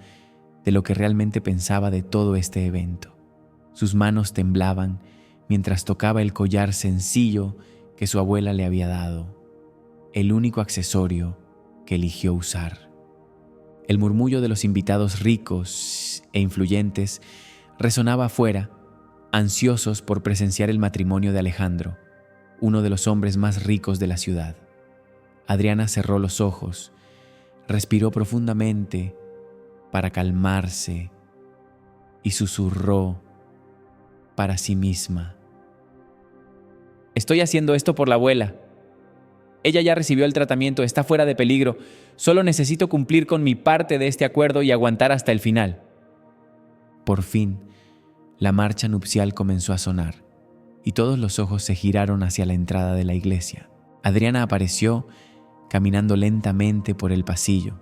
de lo que realmente pensaba de todo este evento. Sus manos temblaban mientras tocaba el collar sencillo que su abuela le había dado, el único accesorio que eligió usar. El murmullo de los invitados ricos e influyentes resonaba afuera, ansiosos por presenciar el matrimonio de Alejandro, uno de los hombres más ricos de la ciudad. Adriana cerró los ojos, respiró profundamente para calmarse y susurró para sí misma: estoy haciendo esto por la abuela. Ella ya recibió el tratamiento, está fuera de peligro. Solo necesito cumplir con mi parte de este acuerdo y aguantar hasta el final. Por fin, la marcha nupcial comenzó a sonar y todos los ojos se giraron hacia la entrada de la iglesia. Adriana apareció caminando lentamente por el pasillo.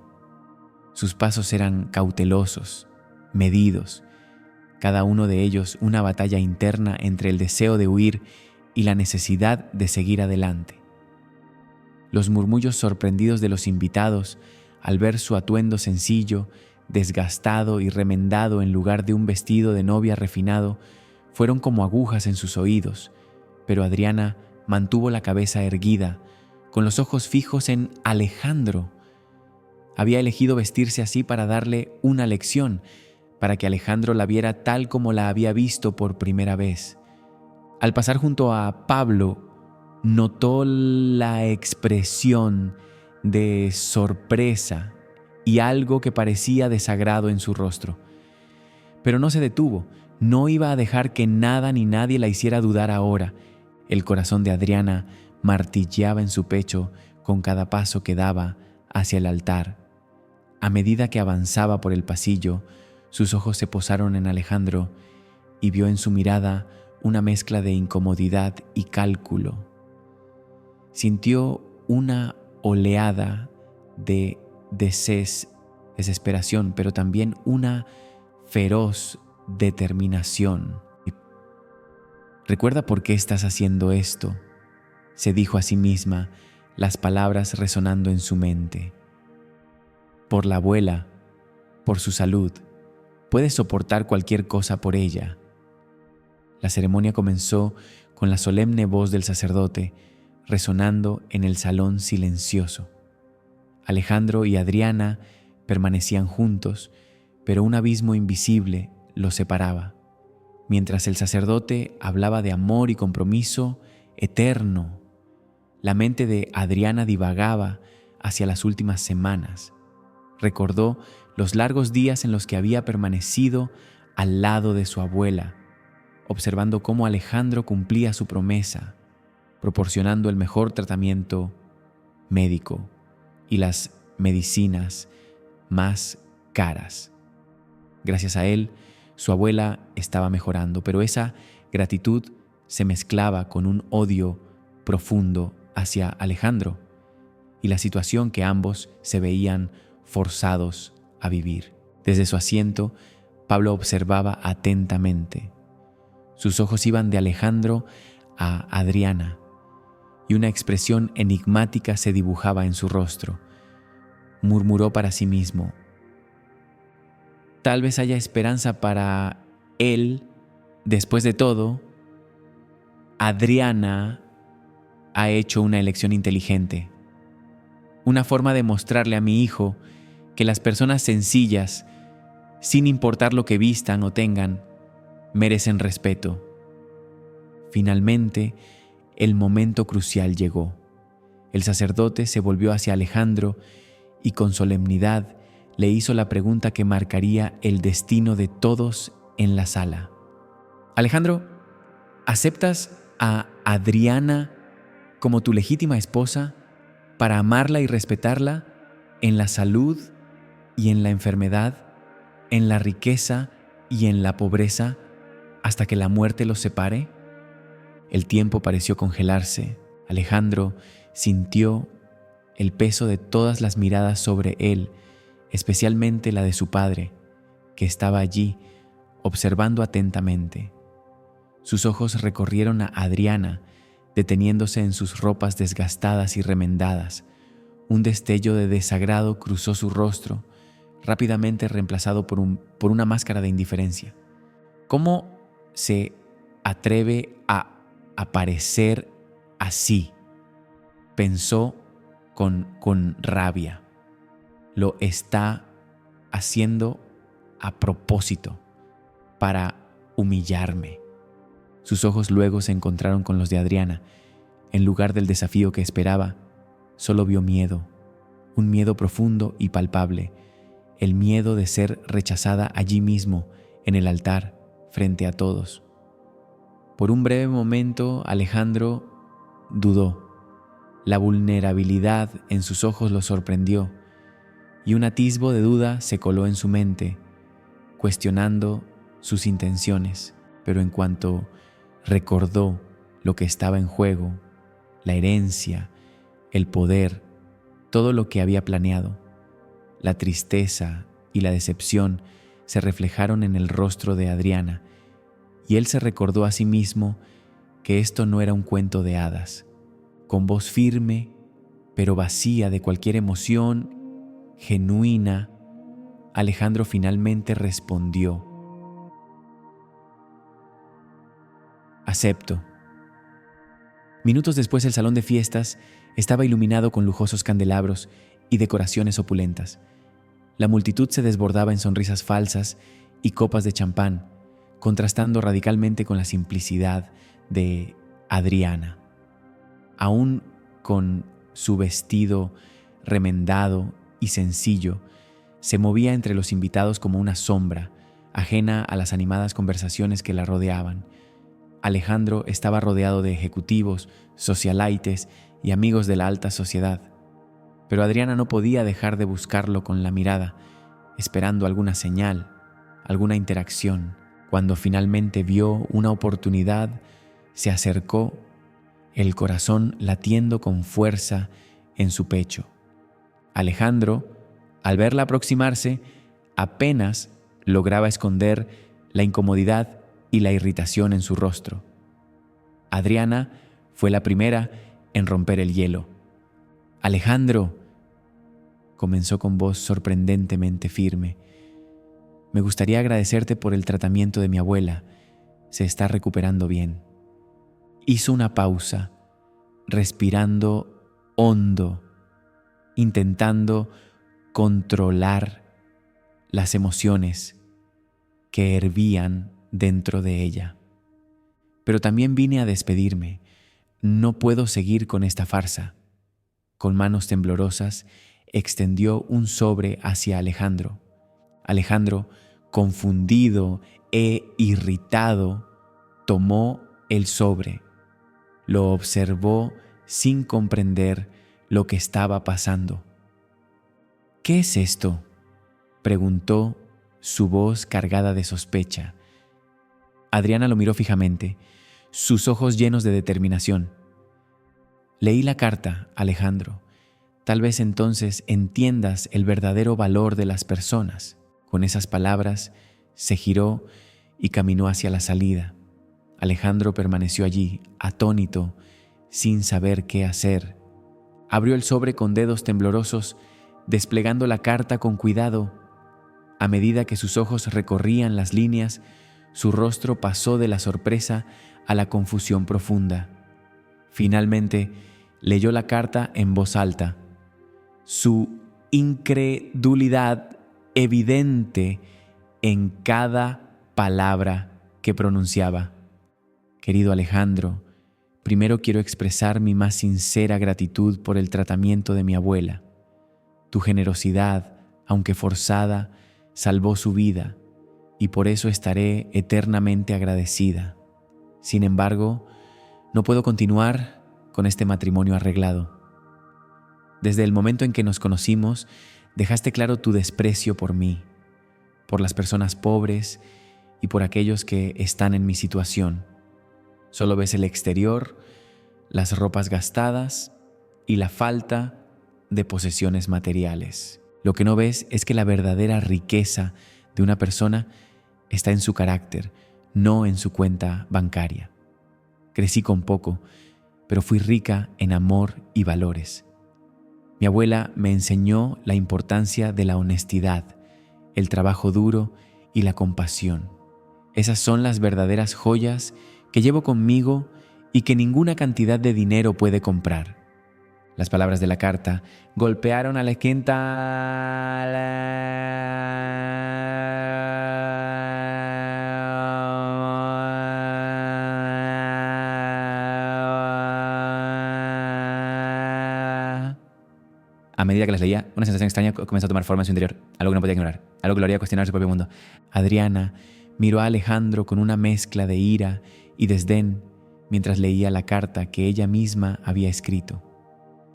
Sus pasos eran cautelosos, medidos, cada uno de ellos una batalla interna entre el deseo de huir y la necesidad de seguir adelante. Los murmullos sorprendidos de los invitados al ver su atuendo sencillo, desgastado y remendado en lugar de un vestido de novia refinado, fueron como agujas en sus oídos, pero Adriana mantuvo la cabeza erguida, con los ojos fijos en Alejandro. Había elegido vestirse así para darle una lección, para que Alejandro la viera tal como la había visto por primera vez. Al pasar junto a Pablo, notó la expresión de sorpresa y algo que parecía desagrado en su rostro. Pero no se detuvo, no iba a dejar que nada ni nadie la hiciera dudar ahora. El corazón de Adriana martilleaba en su pecho con cada paso que daba hacia el altar. A medida que avanzaba por el pasillo, sus ojos se posaron en Alejandro y vio en su mirada una mezcla de incomodidad y cálculo. Sintió una oleada de desesperación, pero también una feroz determinación. «¿Recuerda por qué estás haciendo esto?», se dijo a sí misma, las palabras resonando en su mente. por la abuela, por su salud. Puedes soportar cualquier cosa por ella. La ceremonia comenzó con la solemne voz del sacerdote resonando en el salón silencioso. Alejandro y Adriana permanecían juntos, pero un abismo invisible los separaba. Mientras el sacerdote hablaba de amor y compromiso eterno, la mente de Adriana divagaba hacia las últimas semanas. Recordó los largos días en los que había permanecido al lado de su abuela, observando cómo Alejandro cumplía su promesa, proporcionando el mejor tratamiento médico y las medicinas más caras. Gracias a él, su abuela estaba mejorando, pero esa gratitud se mezclaba con un odio profundo hacia Alejandro y la situación que ambos se veían forzados a vivir. Desde su asiento, Pablo observaba atentamente. Sus ojos iban de Alejandro a Adriana y una expresión enigmática se dibujaba en su rostro. Murmuró para sí mismo: tal vez haya esperanza para él. Después de todo, Adriana ha hecho una elección inteligente. Una forma de mostrarle a mi hijo que las personas sencillas, sin importar lo que vistan o tengan, merecen respeto. Finalmente, el momento crucial llegó. El sacerdote se volvió hacia Alejandro y con solemnidad le hizo la pregunta que marcaría el destino de todos en la sala. Alejandro, ¿aceptas a Adriana como tu legítima esposa para amarla y respetarla en la salud y en la enfermedad, en la riqueza y en la pobreza, hasta que la muerte los separe? El tiempo pareció congelarse. Alejandro sintió el peso de todas las miradas sobre él, especialmente la de su padre, que estaba allí observando atentamente. Sus ojos recorrieron a Adriana, deteniéndose en sus ropas desgastadas y remendadas. Un destello de desagrado cruzó su rostro, rápidamente reemplazado por una máscara de indiferencia. ¿Cómo se atreve a aparecer así?, pensó con rabia. Lo está haciendo a propósito, para humillarme. Sus ojos luego se encontraron con los de Adriana. En lugar del desafío que esperaba, solo vio miedo, un miedo profundo y palpable, el miedo de ser rechazada allí mismo, en el altar, frente a todos. Por un breve momento, Alejandro dudó. La vulnerabilidad en sus ojos lo sorprendió, y un atisbo de duda se coló en su mente, cuestionando sus intenciones. Pero en cuanto recordó lo que estaba en juego, la herencia, el poder, todo lo que había planeado, la tristeza y la decepción se reflejaron en el rostro de Adriana, y él se recordó a sí mismo que esto no era un cuento de hadas. Con voz firme, pero vacía de cualquier emoción genuina, Alejandro finalmente respondió: acepto. Minutos después, el salón de fiestas estaba iluminado con lujosos candelabros y decoraciones opulentas. La multitud se desbordaba en sonrisas falsas y copas de champán, contrastando radicalmente con la simplicidad de Adriana. Aún con su vestido remendado y sencillo, se movía entre los invitados como una sombra, ajena a las animadas conversaciones que la rodeaban. Alejandro estaba rodeado de ejecutivos, socialites y amigos de la alta sociedad, pero Adriana no podía dejar de buscarlo con la mirada, esperando alguna señal, alguna interacción. Cuando finalmente vio una oportunidad, se acercó, el corazón latiendo con fuerza en su pecho. Alejandro, al verla aproximarse, apenas lograba esconder la incomodidad y la irritación en su rostro. Adriana fue la primera en romper el hielo. «Alejandro», comenzó con voz sorprendentemente firme. Me gustaría agradecerte por el tratamiento de mi abuela. Se está recuperando bien. Hizo una pausa, respirando hondo, intentando controlar las emociones que hervían dentro de ella. Pero también vine a despedirme. No puedo seguir con esta farsa. Con manos temblorosas, extendió un sobre hacia Alejandro. Alejandro, confundido e irritado, tomó el sobre. Lo observó sin comprender lo que estaba pasando. ¿Qué es esto?, preguntó, su voz cargada de sospecha. Adriana lo miró fijamente, sus ojos llenos de determinación. Leí la carta, Alejandro. Tal vez entonces entiendas el verdadero valor de las personas. Con esas palabras, se giró y caminó hacia la salida. Alejandro permaneció allí, atónito, sin saber qué hacer. Abrió el sobre con dedos temblorosos, desplegando la carta con cuidado. A medida que sus ojos recorrían las líneas, su rostro pasó de la sorpresa a la confusión profunda. Finalmente, leyó la carta en voz alta. Su incredulidad evidente en cada palabra que pronunciaba. Querido Alejandro, primero quiero expresar mi más sincera gratitud por el tratamiento de mi abuela. Tu generosidad, aunque forzada, salvó su vida y por eso estaré eternamente agradecida. Sin embargo, no puedo continuar con este matrimonio arreglado. Desde el momento en que nos conocimos, dejaste claro tu desprecio por mí, por las personas pobres y por aquellos que están en mi situación. Solo ves el exterior, las ropas gastadas y la falta de posesiones materiales. Lo que no ves es que la verdadera riqueza de una persona está en su carácter, no en su cuenta bancaria. Crecí con poco, pero fui rica en amor y valores. Mi abuela me enseñó la importancia de la honestidad, el trabajo duro y la compasión. Esas son las verdaderas joyas que llevo conmigo y que ninguna cantidad de dinero puede comprar. Las palabras de la carta golpearon a la quinta. A medida que las leía, una sensación extraña comenzó a tomar forma en su interior, algo que no podía ignorar, algo que lo haría cuestionar su propio mundo. Adriana miró a Alejandro con una mezcla de ira y desdén mientras leía la carta que ella misma había escrito.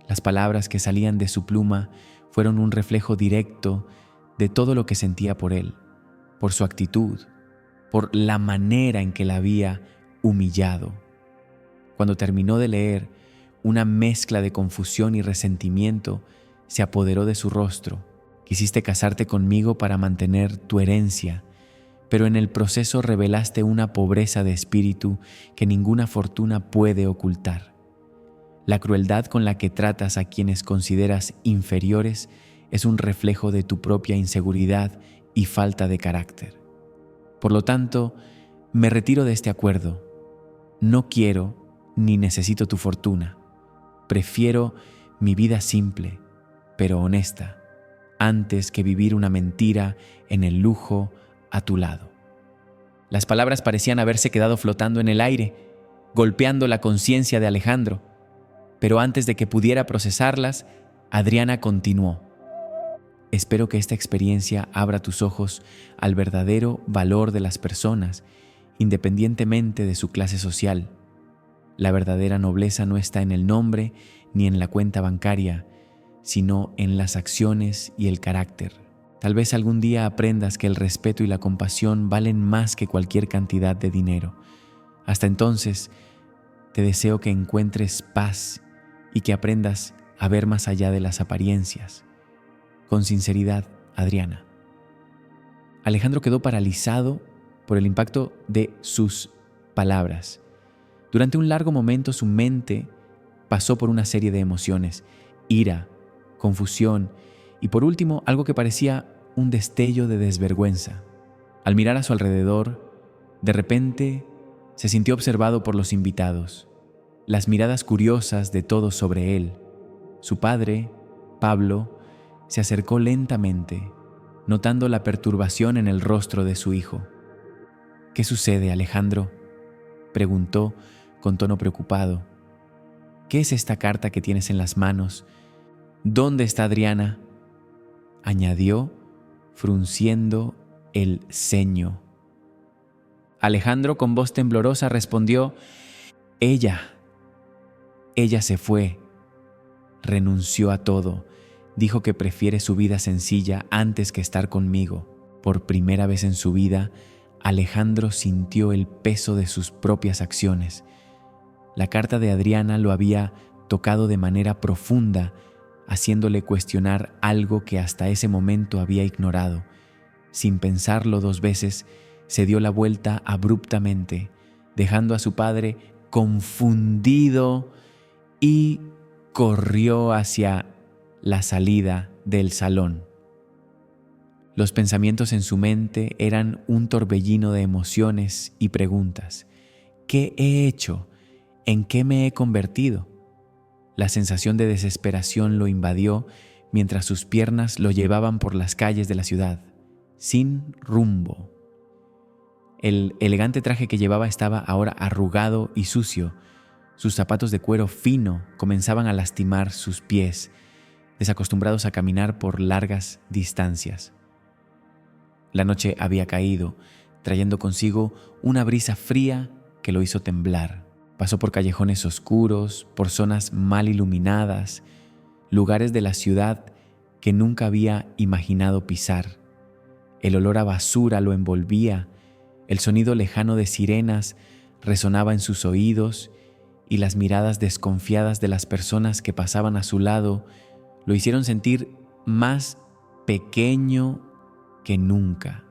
Las palabras que salían de su pluma fueron un reflejo directo de todo lo que sentía por él, por su actitud, por la manera en que la había humillado. Cuando terminó de leer, una mezcla de confusión y resentimiento se apoderó de su rostro. Quisiste casarte conmigo para mantener tu herencia, pero en el proceso revelaste una pobreza de espíritu que ninguna fortuna puede ocultar. La crueldad con la que tratas a quienes consideras inferiores es un reflejo de tu propia inseguridad y falta de carácter. Por lo tanto, me retiro de este acuerdo. No quiero ni necesito tu fortuna. Prefiero mi vida simple, pero honesta, antes que vivir una mentira en el lujo a tu lado. Las palabras parecían haberse quedado flotando en el aire, golpeando la conciencia de Alejandro. Pero antes de que pudiera procesarlas, Adriana continuó. Espero que esta experiencia abra tus ojos al verdadero valor de las personas, independientemente de su clase social. La verdadera nobleza no está en el nombre ni en la cuenta bancaria, sino en las acciones y el carácter. Tal vez algún día aprendas que el respeto y la compasión valen más que cualquier cantidad de dinero. Hasta entonces, te deseo que encuentres paz y que aprendas a ver más allá de las apariencias. Con sinceridad, Adriana. Alejandro quedó paralizado por el impacto de sus palabras. Durante un largo momento su mente pasó por una serie de emociones: ira, confusión Y por último, algo que parecía un destello de desvergüenza. Al mirar a su alrededor, de repente se sintió observado por los invitados, las miradas curiosas de todos sobre él. Su padre, Pablo, se acercó lentamente, notando la perturbación en el rostro de su hijo. «¿Qué sucede, Alejandro?», preguntó con tono preocupado. «¿Qué es esta carta que tienes en las manos? ¿Dónde está Adriana?», añadió, frunciendo el ceño. Alejandro, con voz temblorosa, respondió: Ella se fue, renunció a todo, dijo que prefiere su vida sencilla antes que estar conmigo». Por primera vez en su vida, Alejandro sintió el peso de sus propias acciones. La carta de Adriana lo había tocado de manera profunda, haciéndole cuestionar algo que hasta ese momento había ignorado. Sin pensarlo 2 veces, se dio la vuelta abruptamente, dejando a su padre confundido, y corrió hacia la salida del salón. Los pensamientos en su mente eran un torbellino de emociones y preguntas. ¿Qué he hecho? ¿En qué me he convertido? La sensación de desesperación lo invadió mientras sus piernas lo llevaban por las calles de la ciudad, sin rumbo. El elegante traje que llevaba estaba ahora arrugado y sucio. Sus zapatos de cuero fino comenzaban a lastimar sus pies, desacostumbrados a caminar por largas distancias. La noche había caído, trayendo consigo una brisa fría que lo hizo temblar. Pasó por callejones oscuros, por zonas mal iluminadas, lugares de la ciudad que nunca había imaginado pisar. El olor a basura lo envolvía, el sonido lejano de sirenas resonaba en sus oídos, y las miradas desconfiadas de las personas que pasaban a su lado lo hicieron sentir más pequeño que nunca.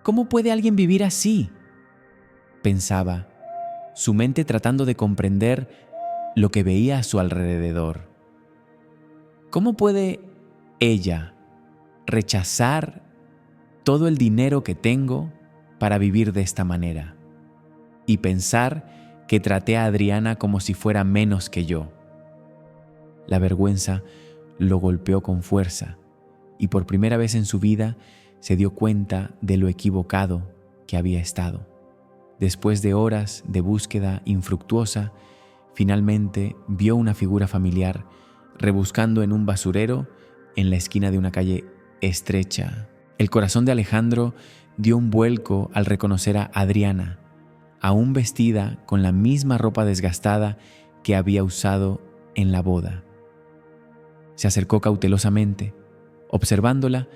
¿Cómo puede alguien vivir así?, pensaba, su mente tratando de comprender lo que veía a su alrededor. ¿Cómo puede ella rechazar todo el dinero que tengo para vivir de esta manera y pensar que traté a Adriana como si fuera menos que yo? La vergüenza lo golpeó con fuerza y por primera vez en su vida se dio cuenta de lo equivocado que había estado. Después de horas de búsqueda infructuosa, finalmente vio una figura familiar rebuscando en un basurero en la esquina de una calle estrecha. El corazón de Alejandro dio un vuelco al reconocer a Adriana, aún vestida con la misma ropa desgastada que había usado en la boda. Se acercó cautelosamente, observándola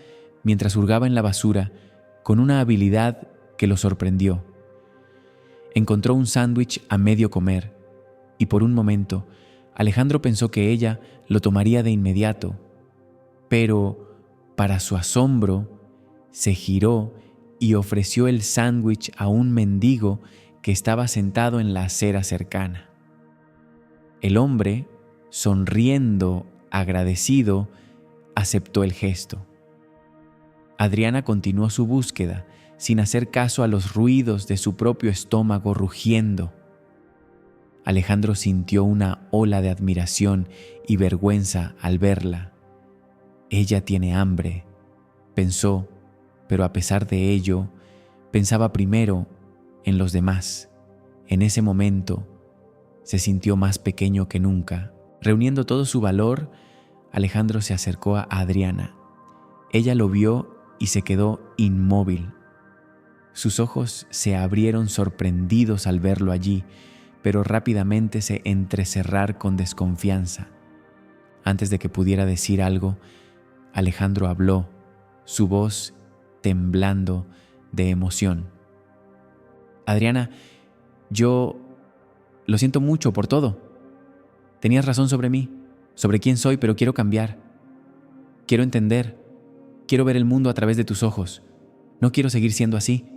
mientras hurgaba en la basura con una habilidad que lo sorprendió. Encontró un sándwich a medio comer y por un momento Alejandro pensó que ella lo tomaría de inmediato, pero para su asombro se giró y ofreció el sándwich a un mendigo que estaba sentado en la acera cercana. El hombre, sonriendo, agradecido, aceptó el gesto. Adriana continuó su búsqueda sin hacer caso a los ruidos de su propio estómago rugiendo. Alejandro sintió una ola de admiración y vergüenza al verla. Ella tiene hambre, pensó, pero a pesar de ello, pensaba primero en los demás. En ese momento, se sintió más pequeño que nunca. Reuniendo todo su valor, Alejandro se acercó a Adriana. Ella lo vio y se quedó inmóvil. Sus ojos se abrieron sorprendidos al verlo allí, pero rápidamente se entrecerraron con desconfianza. Antes de que pudiera decir algo, Alejandro habló, su voz temblando de emoción. Adriana, yo lo siento mucho por todo. Tenías razón sobre mí, sobre quién soy, pero quiero cambiar. Quiero entender. Quiero ver el mundo a través de tus ojos. No quiero seguir siendo así.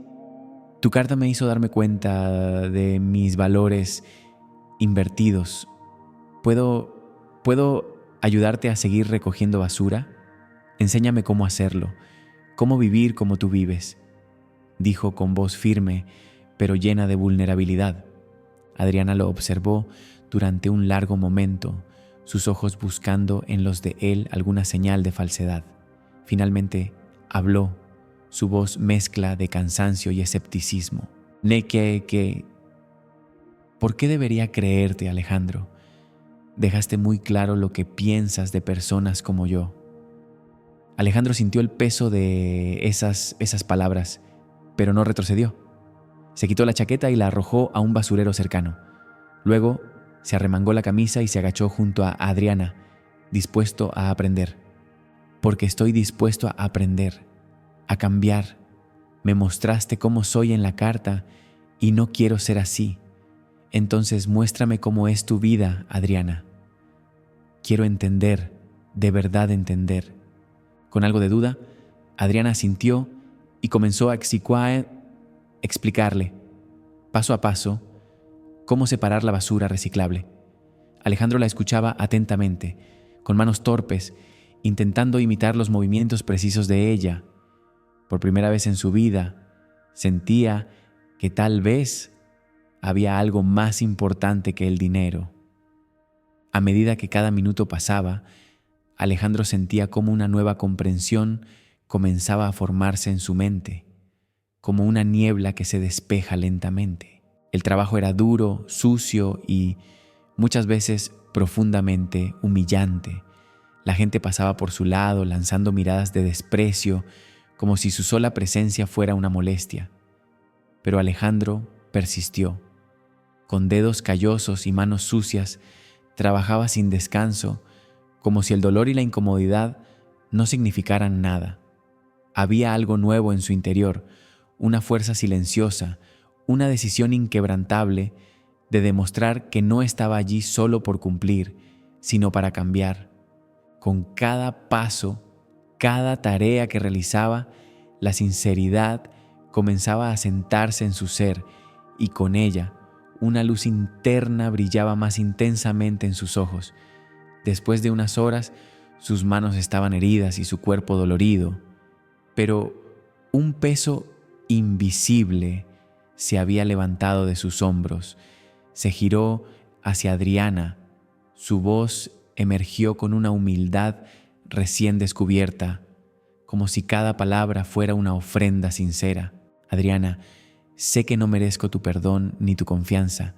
Tu carta me hizo darme cuenta de mis valores invertidos. ¿Puedo ayudarte a seguir recogiendo basura? Enséñame cómo hacerlo, cómo vivir como tú vives, dijo con voz firme, pero llena de vulnerabilidad. Adriana lo observó durante un largo momento, sus ojos buscando en los de él alguna señal de falsedad. Finalmente habló, su voz mezcla de cansancio y escepticismo. ¿Por qué debería creerte, Alejandro? Dejaste muy claro lo que piensas de personas como yo. Alejandro sintió el peso de esas palabras, pero no retrocedió. Se quitó la chaqueta y la arrojó a un basurero cercano. Luego se arremangó la camisa y se agachó junto a Adriana, dispuesto a aprender. Porque estoy dispuesto a aprender, a cambiar. Me mostraste cómo soy en la carta y no quiero ser así. Entonces muéstrame cómo es tu vida, Adriana. Quiero entender, de verdad entender. Con algo de duda, Adriana asintió y comenzó a explicarle, paso a paso, cómo separar la basura reciclable. Alejandro la escuchaba atentamente, con manos torpes, intentando imitar los movimientos precisos de ella. Por primera vez en su vida, sentía que tal vez había algo más importante que el dinero. A medida que cada minuto pasaba, Alejandro sentía cómo una nueva comprensión comenzaba a formarse en su mente, como una niebla que se despeja lentamente. El trabajo era duro, sucio y muchas veces profundamente humillante. La gente pasaba por su lado lanzando miradas de desprecio, como si su sola presencia fuera una molestia. Pero Alejandro persistió. Con dedos callosos y manos sucias, trabajaba sin descanso, como si el dolor y la incomodidad no significaran nada. Había algo nuevo en su interior, una fuerza silenciosa, una decisión inquebrantable de demostrar que no estaba allí solo por cumplir, sino para cambiar. Con cada paso, cada tarea que realizaba, la sinceridad comenzaba a sentarse en su ser y con ella una luz interna brillaba más intensamente en sus ojos. Después de unas horas, sus manos estaban heridas y su cuerpo dolorido, pero un peso invisible se había levantado de sus hombros. Se giró hacia Adriana. Su voz emergió con una humildad recién descubierta, como si cada palabra fuera una ofrenda sincera. Adriana, sé que no merezco tu perdón ni tu confianza,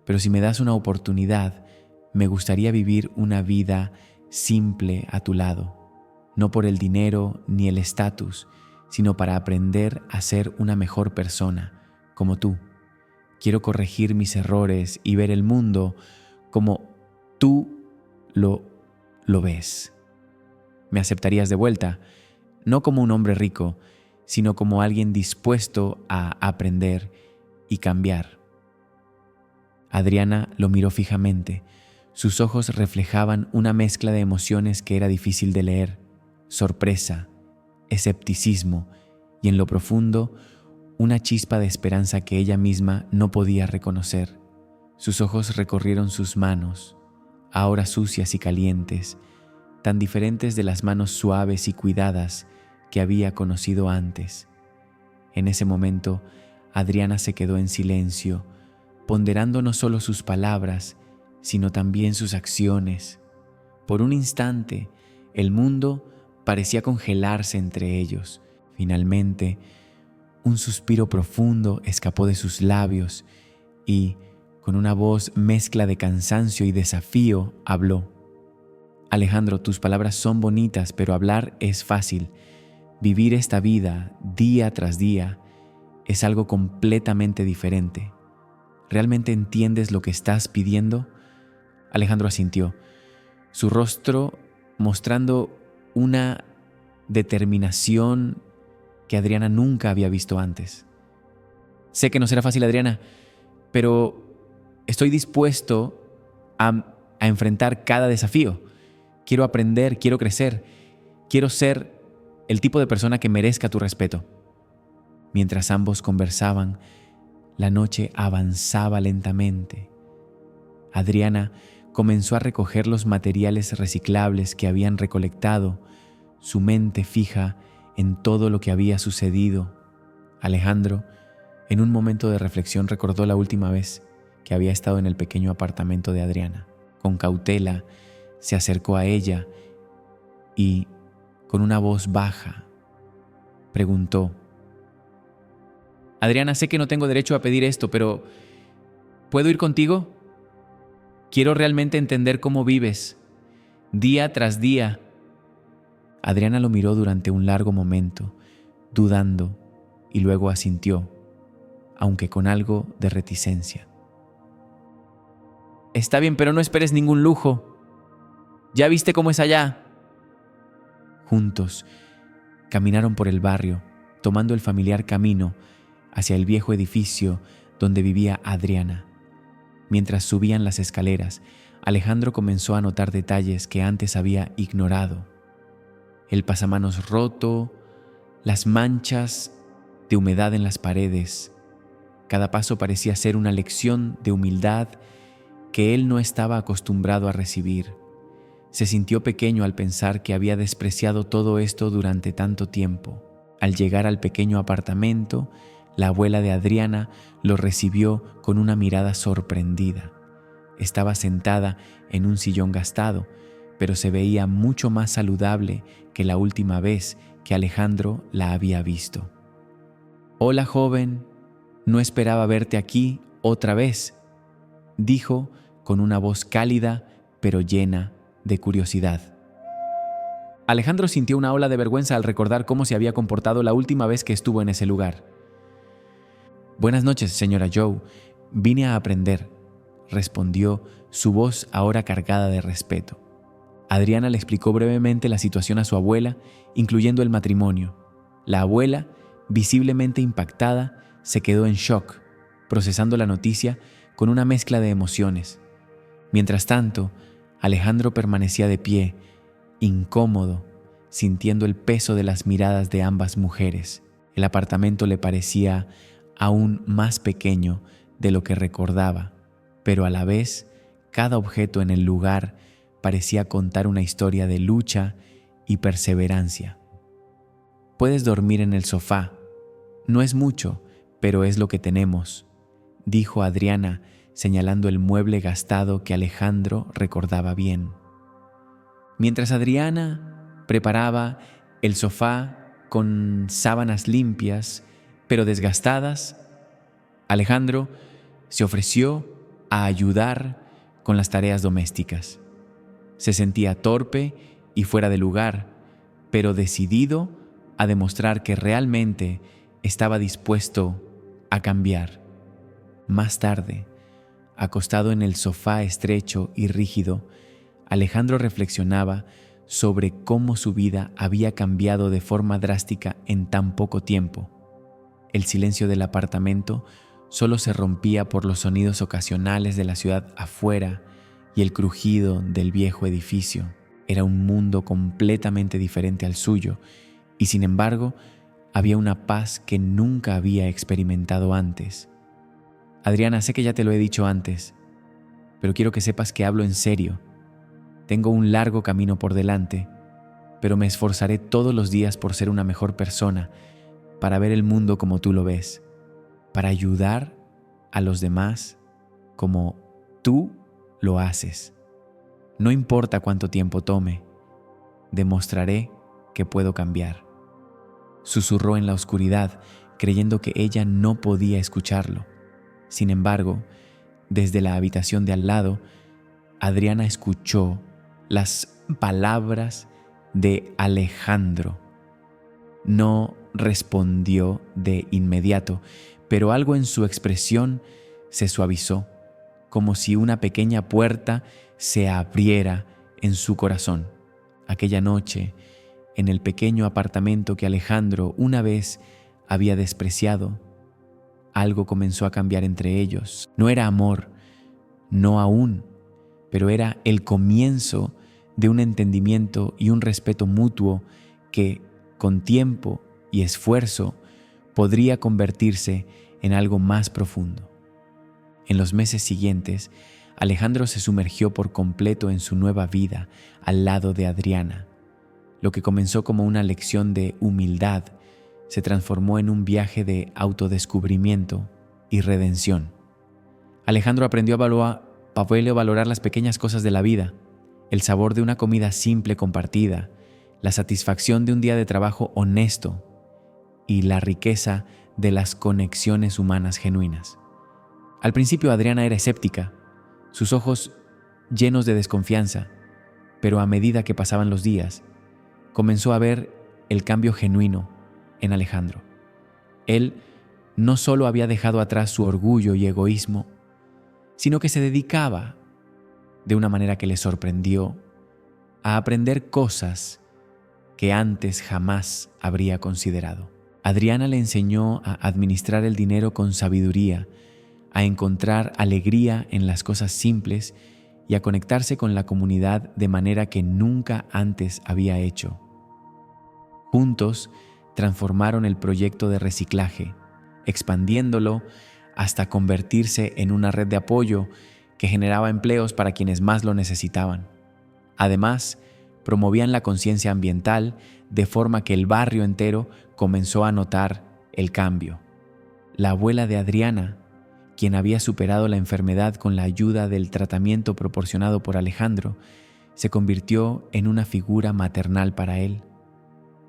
pero si me das una oportunidad, me gustaría vivir una vida simple a tu lado, no por el dinero ni el estatus, sino para aprender a ser una mejor persona, como tú. Quiero corregir mis errores y ver el mundo como tú lo ves. ¿Me aceptarías de vuelta? No como un hombre rico, sino como alguien dispuesto a aprender y cambiar. Adriana lo miró fijamente. Sus ojos reflejaban una mezcla de emociones que era difícil de leer: sorpresa, escepticismo y en lo profundo una chispa de esperanza que ella misma no podía reconocer. Sus ojos recorrieron sus manos, ahora sucias y calientes, tan diferentes de las manos suaves y cuidadas que había conocido antes. En ese momento, Adriana se quedó en silencio, ponderando no solo sus palabras, sino también sus acciones. Por un instante, el mundo parecía congelarse entre ellos. Finalmente, un suspiro profundo escapó de sus labios y, con una voz mezcla de cansancio y desafío, habló. Alejandro, tus palabras son bonitas, pero hablar es fácil. Vivir esta vida día tras día es algo completamente diferente. ¿Realmente entiendes lo que estás pidiendo? Alejandro asintió, su rostro mostrando una determinación que Adriana nunca había visto antes. Sé que no será fácil, Adriana, pero estoy dispuesto a enfrentar cada desafío. Quiero aprender, quiero crecer, quiero ser el tipo de persona que merezca tu respeto. Mientras ambos conversaban, la noche avanzaba lentamente. Adriana comenzó a recoger los materiales reciclables que habían recolectado. su mente fija en todo lo que había sucedido. Alejandro, en un momento de reflexión, recordó la última vez que había estado en el pequeño apartamento de Adriana. Con cautela, se acercó a ella y, con una voz baja, preguntó: «Adriana, sé que no tengo derecho a pedir esto, pero ¿puedo ir contigo? Quiero realmente entender cómo vives, día tras día». Adriana lo miró durante un largo momento, dudando, y luego asintió, aunque con algo de reticencia. «Está bien, pero no esperes ningún lujo. ¿Ya viste cómo es allá?». Juntos caminaron por el barrio, tomando el familiar camino hacia el viejo edificio donde vivía Adriana. Mientras subían las escaleras, Alejandro comenzó a notar detalles que antes había ignorado: el pasamanos roto, las manchas de humedad en las paredes. Cada paso parecía ser una lección de humildad que él no estaba acostumbrado a recibir. Se sintió pequeño al pensar que había despreciado todo esto durante tanto tiempo. Al llegar al pequeño apartamento, la abuela de Adriana lo recibió con una mirada sorprendida. Estaba sentada en un sillón gastado, pero se veía mucho más saludable que la última vez que Alejandro la había visto. «Hola, joven, no esperaba verte aquí otra vez», dijo con una voz cálida pero llena de curiosidad. Alejandro sintió una ola de vergüenza al recordar cómo se había comportado la última vez que estuvo en ese lugar. «Buenas noches, señora Joe. Vine a aprender», respondió, su voz ahora cargada de respeto. Adriana le explicó brevemente la situación a su abuela, incluyendo el matrimonio. La abuela, visiblemente impactada, se quedó en shock, procesando la noticia con una mezcla de emociones. Mientras tanto, Alejandro permanecía de pie, incómodo, sintiendo el peso de las miradas de ambas mujeres. El apartamento le parecía aún más pequeño de lo que recordaba, pero a la vez, cada objeto en el lugar parecía contar una historia de lucha y perseverancia. «Puedes dormir en el sofá. No es mucho, pero es lo que tenemos», dijo Adriana, señalando el mueble gastado que Alejandro recordaba bien. Mientras Adriana preparaba el sofá con sábanas limpias, pero desgastadas, Alejandro se ofreció a ayudar con las tareas domésticas. Se sentía torpe y fuera de lugar, pero decidido a demostrar que realmente estaba dispuesto a cambiar. Más tarde, acostado en el sofá estrecho y rígido, Alejandro reflexionaba sobre cómo su vida había cambiado de forma drástica en tan poco tiempo. El silencio del apartamento solo se rompía por los sonidos ocasionales de la ciudad afuera y el crujido del viejo edificio. Era un mundo completamente diferente al suyo, y sin embargo, había una paz que nunca había experimentado antes. «Adriana, sé que ya te lo he dicho antes, pero quiero que sepas que hablo en serio. Tengo un largo camino por delante, pero me esforzaré todos los días por ser una mejor persona, para ver el mundo como tú lo ves, para ayudar a los demás como tú lo haces. No importa cuánto tiempo tome, demostraré que puedo cambiar», susurró en la oscuridad, creyendo que ella no podía escucharlo. Sin embargo, desde la habitación de al lado, Adriana escuchó las palabras de Alejandro. No respondió de inmediato, pero algo en su expresión se suavizó, como si una pequeña puerta se abriera en su corazón. Aquella noche, en el pequeño apartamento que Alejandro una vez había despreciado, algo comenzó a cambiar entre ellos. No era amor, no aún, pero era el comienzo de un entendimiento y un respeto mutuo que, con tiempo y esfuerzo, podría convertirse en algo más profundo. En los meses siguientes, Alejandro se sumergió por completo en su nueva vida al lado de Adriana. Lo que comenzó como una lección de humildad se transformó en un viaje de autodescubrimiento y redención. Alejandro aprendió a valorar las pequeñas cosas de la vida, el sabor de una comida simple compartida, la satisfacción de un día de trabajo honesto y la riqueza de las conexiones humanas genuinas. Al principio Adriana era escéptica, sus ojos llenos de desconfianza, pero a medida que pasaban los días, comenzó a ver el cambio genuino en Alejandro. Él no solo había dejado atrás su orgullo y egoísmo, sino que se dedicaba, de una manera que le sorprendió, a aprender cosas que antes jamás habría considerado. Adriana le enseñó a administrar el dinero con sabiduría, a encontrar alegría en las cosas simples y a conectarse con la comunidad de manera que nunca antes había hecho. Juntos transformaron el proyecto de reciclaje, expandiéndolo hasta convertirse en una red de apoyo que generaba empleos para quienes más lo necesitaban. Además, promovían la conciencia ambiental de forma que el barrio entero comenzó a notar el cambio. La abuela de Adriana, quien había superado la enfermedad con la ayuda del tratamiento proporcionado por Alejandro, se convirtió en una figura maternal para él.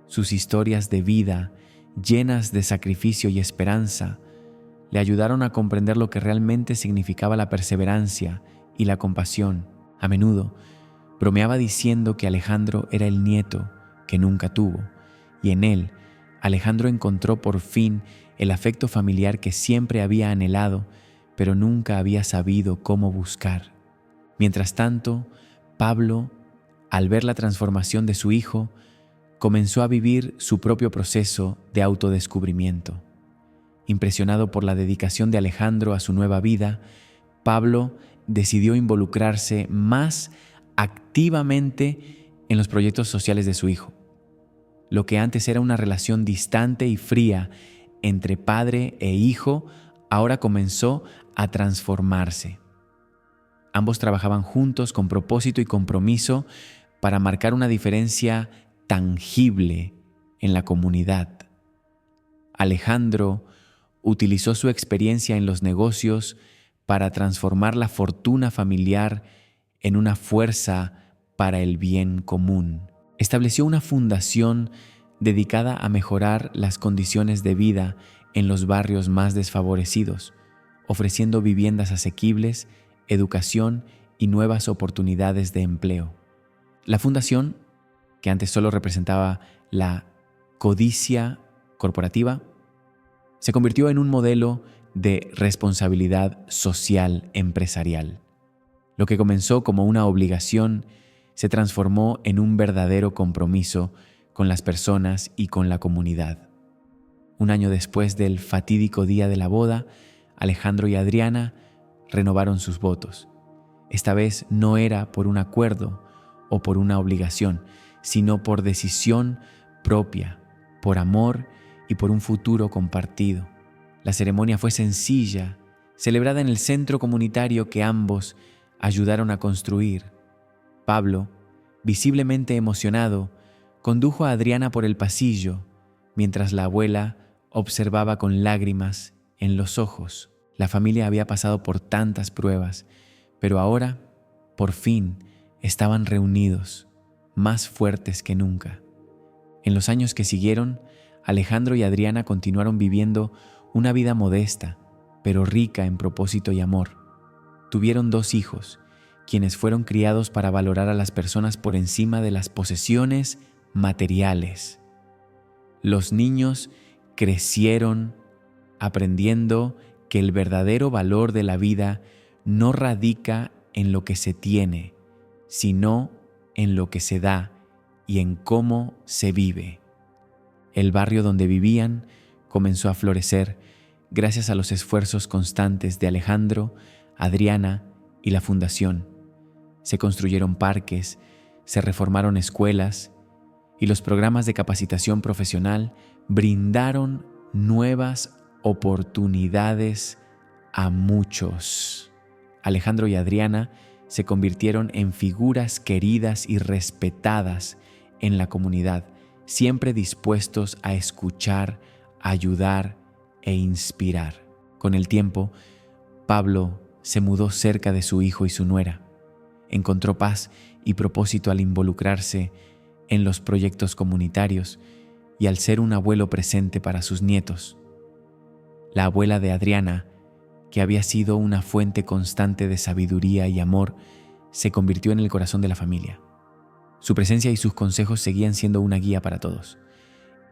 Sus historias de vida, llenas de sacrificio y esperanza, le ayudaron a comprender lo que realmente significaba la perseverancia y la compasión. A menudo, bromeaba diciendo que Alejandro era el nieto que nunca tuvo, y en él, Alejandro encontró por fin el afecto familiar que siempre había anhelado, pero nunca había sabido cómo buscar. Mientras tanto, Pablo, al ver la transformación de su hijo, comenzó a vivir su propio proceso de autodescubrimiento. Impresionado por la dedicación de Alejandro a su nueva vida, Pablo decidió involucrarse más activamente en los proyectos sociales de su hijo. Lo que antes era una relación distante y fría entre padre e hijo, ahora comenzó a transformarse. Ambos trabajaban juntos con propósito y compromiso para marcar una diferencia tangible en la comunidad. Alejandro utilizó su experiencia en los negocios para transformar la fortuna familiar en una fuerza para el bien común. Estableció una fundación dedicada a mejorar las condiciones de vida en los barrios más desfavorecidos, ofreciendo viviendas asequibles, educación y nuevas oportunidades de empleo. La fundación, que antes solo representaba la codicia corporativa, se convirtió en un modelo de responsabilidad social empresarial. Lo que comenzó como una obligación se transformó en un verdadero compromiso con las personas y con la comunidad. Un año después del fatídico día de la boda, Alejandro y Adriana renovaron sus votos. Esta vez no era por un acuerdo o por una obligación, sino por decisión propia, por amor y por un futuro compartido. La ceremonia fue sencilla, celebrada en el centro comunitario que ambos ayudaron a construir. Pablo, visiblemente emocionado, condujo a Adriana por el pasillo, mientras la abuela observaba con lágrimas en los ojos. La familia había pasado por tantas pruebas, pero ahora, por fin, estaban reunidos, más fuertes que nunca. En los años que siguieron, Alejandro y Adriana continuaron viviendo una vida modesta, pero rica en propósito y amor. Tuvieron 2 hijos, quienes fueron criados para valorar a las personas por encima de las posesiones materiales. Los niños crecieron aprendiendo que el verdadero valor de la vida no radica en lo que se tiene, sino en lo que se da y en cómo se vive. El barrio donde vivían comenzó a florecer gracias a los esfuerzos constantes de Alejandro, Adriana y la fundación. Se construyeron parques, se reformaron escuelas y los programas de capacitación profesional brindaron nuevas oportunidades a muchos. Alejandro y Adriana se convirtieron en figuras queridas y respetadas en la comunidad, siempre dispuestos a escuchar, ayudar e inspirar. Con el tiempo, Pablo se mudó cerca de su hijo y su nuera. Encontró paz y propósito al involucrarse en los proyectos comunitarios y al ser un abuelo presente para sus nietos. La abuela de Adriana, que había sido una fuente constante de sabiduría y amor, se convirtió en el corazón de la familia. Su presencia y sus consejos seguían siendo una guía para todos.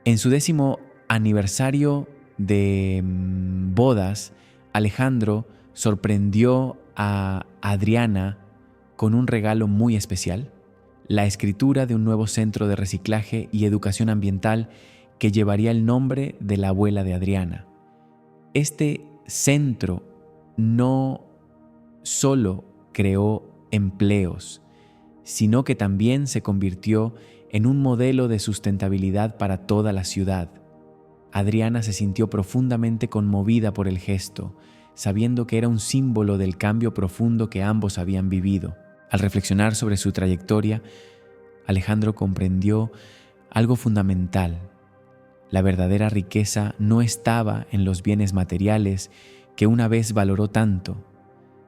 En su 10º aniversario de bodas, Alejandro sorprendió a Adriana con un regalo muy especial: la escritura de un nuevo centro de reciclaje y educación ambiental que llevaría el nombre de la abuela de Adriana. Este centro no solo creó empleos, sino que también se convirtió en un modelo de sustentabilidad para toda la ciudad. Adriana se sintió profundamente conmovida por el gesto, sabiendo que era un símbolo del cambio profundo que ambos habían vivido. Al reflexionar sobre su trayectoria, Alejandro comprendió algo fundamental. La verdadera riqueza no estaba en los bienes materiales que una vez valoró tanto,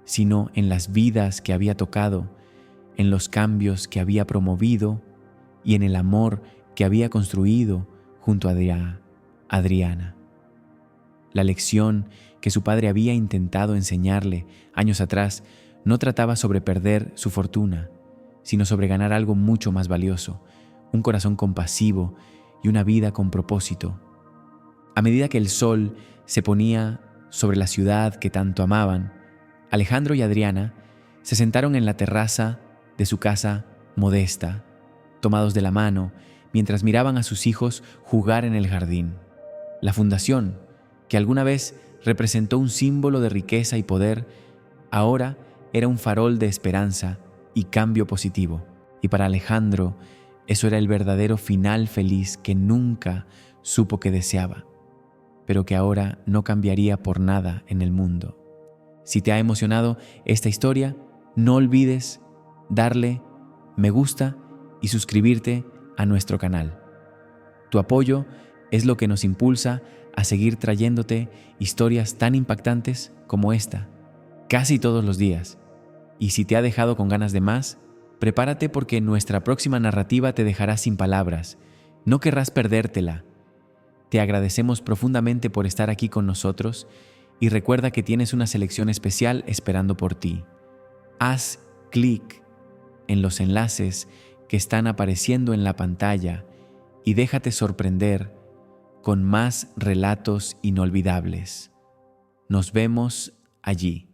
sino en las vidas que había tocado, en los cambios que había promovido y en el amor que había construido junto a Adriana. La lección que su padre había intentado enseñarle años atrás no trataba sobre perder su fortuna, sino sobre ganar algo mucho más valioso: un corazón compasivo y una vida con propósito. A medida que el sol se ponía sobre la ciudad que tanto amaban, Alejandro y Adriana se sentaron en la terraza de su casa modesta, tomados de la mano, mientras miraban a sus hijos jugar en el jardín. La fundación, que alguna vez representó un símbolo de riqueza y poder, ahora era un farol de esperanza y cambio positivo. Y para Alejandro, eso era el verdadero final feliz que nunca supo que deseaba, pero que ahora no cambiaría por nada en el mundo. Si te ha emocionado esta historia, no olvides darle me gusta y suscribirte a nuestro canal. Tu apoyo es lo que nos impulsa a seguir trayéndote historias tan impactantes como esta, casi todos los días. Y si te ha dejado con ganas de más, prepárate, porque nuestra próxima narrativa te dejará sin palabras. No querrás perdértela. Te agradecemos profundamente por estar aquí con nosotros y recuerda que tienes una selección especial esperando por ti. Haz clic en los enlaces que están apareciendo en la pantalla y déjate sorprender con más relatos inolvidables. Nos vemos allí.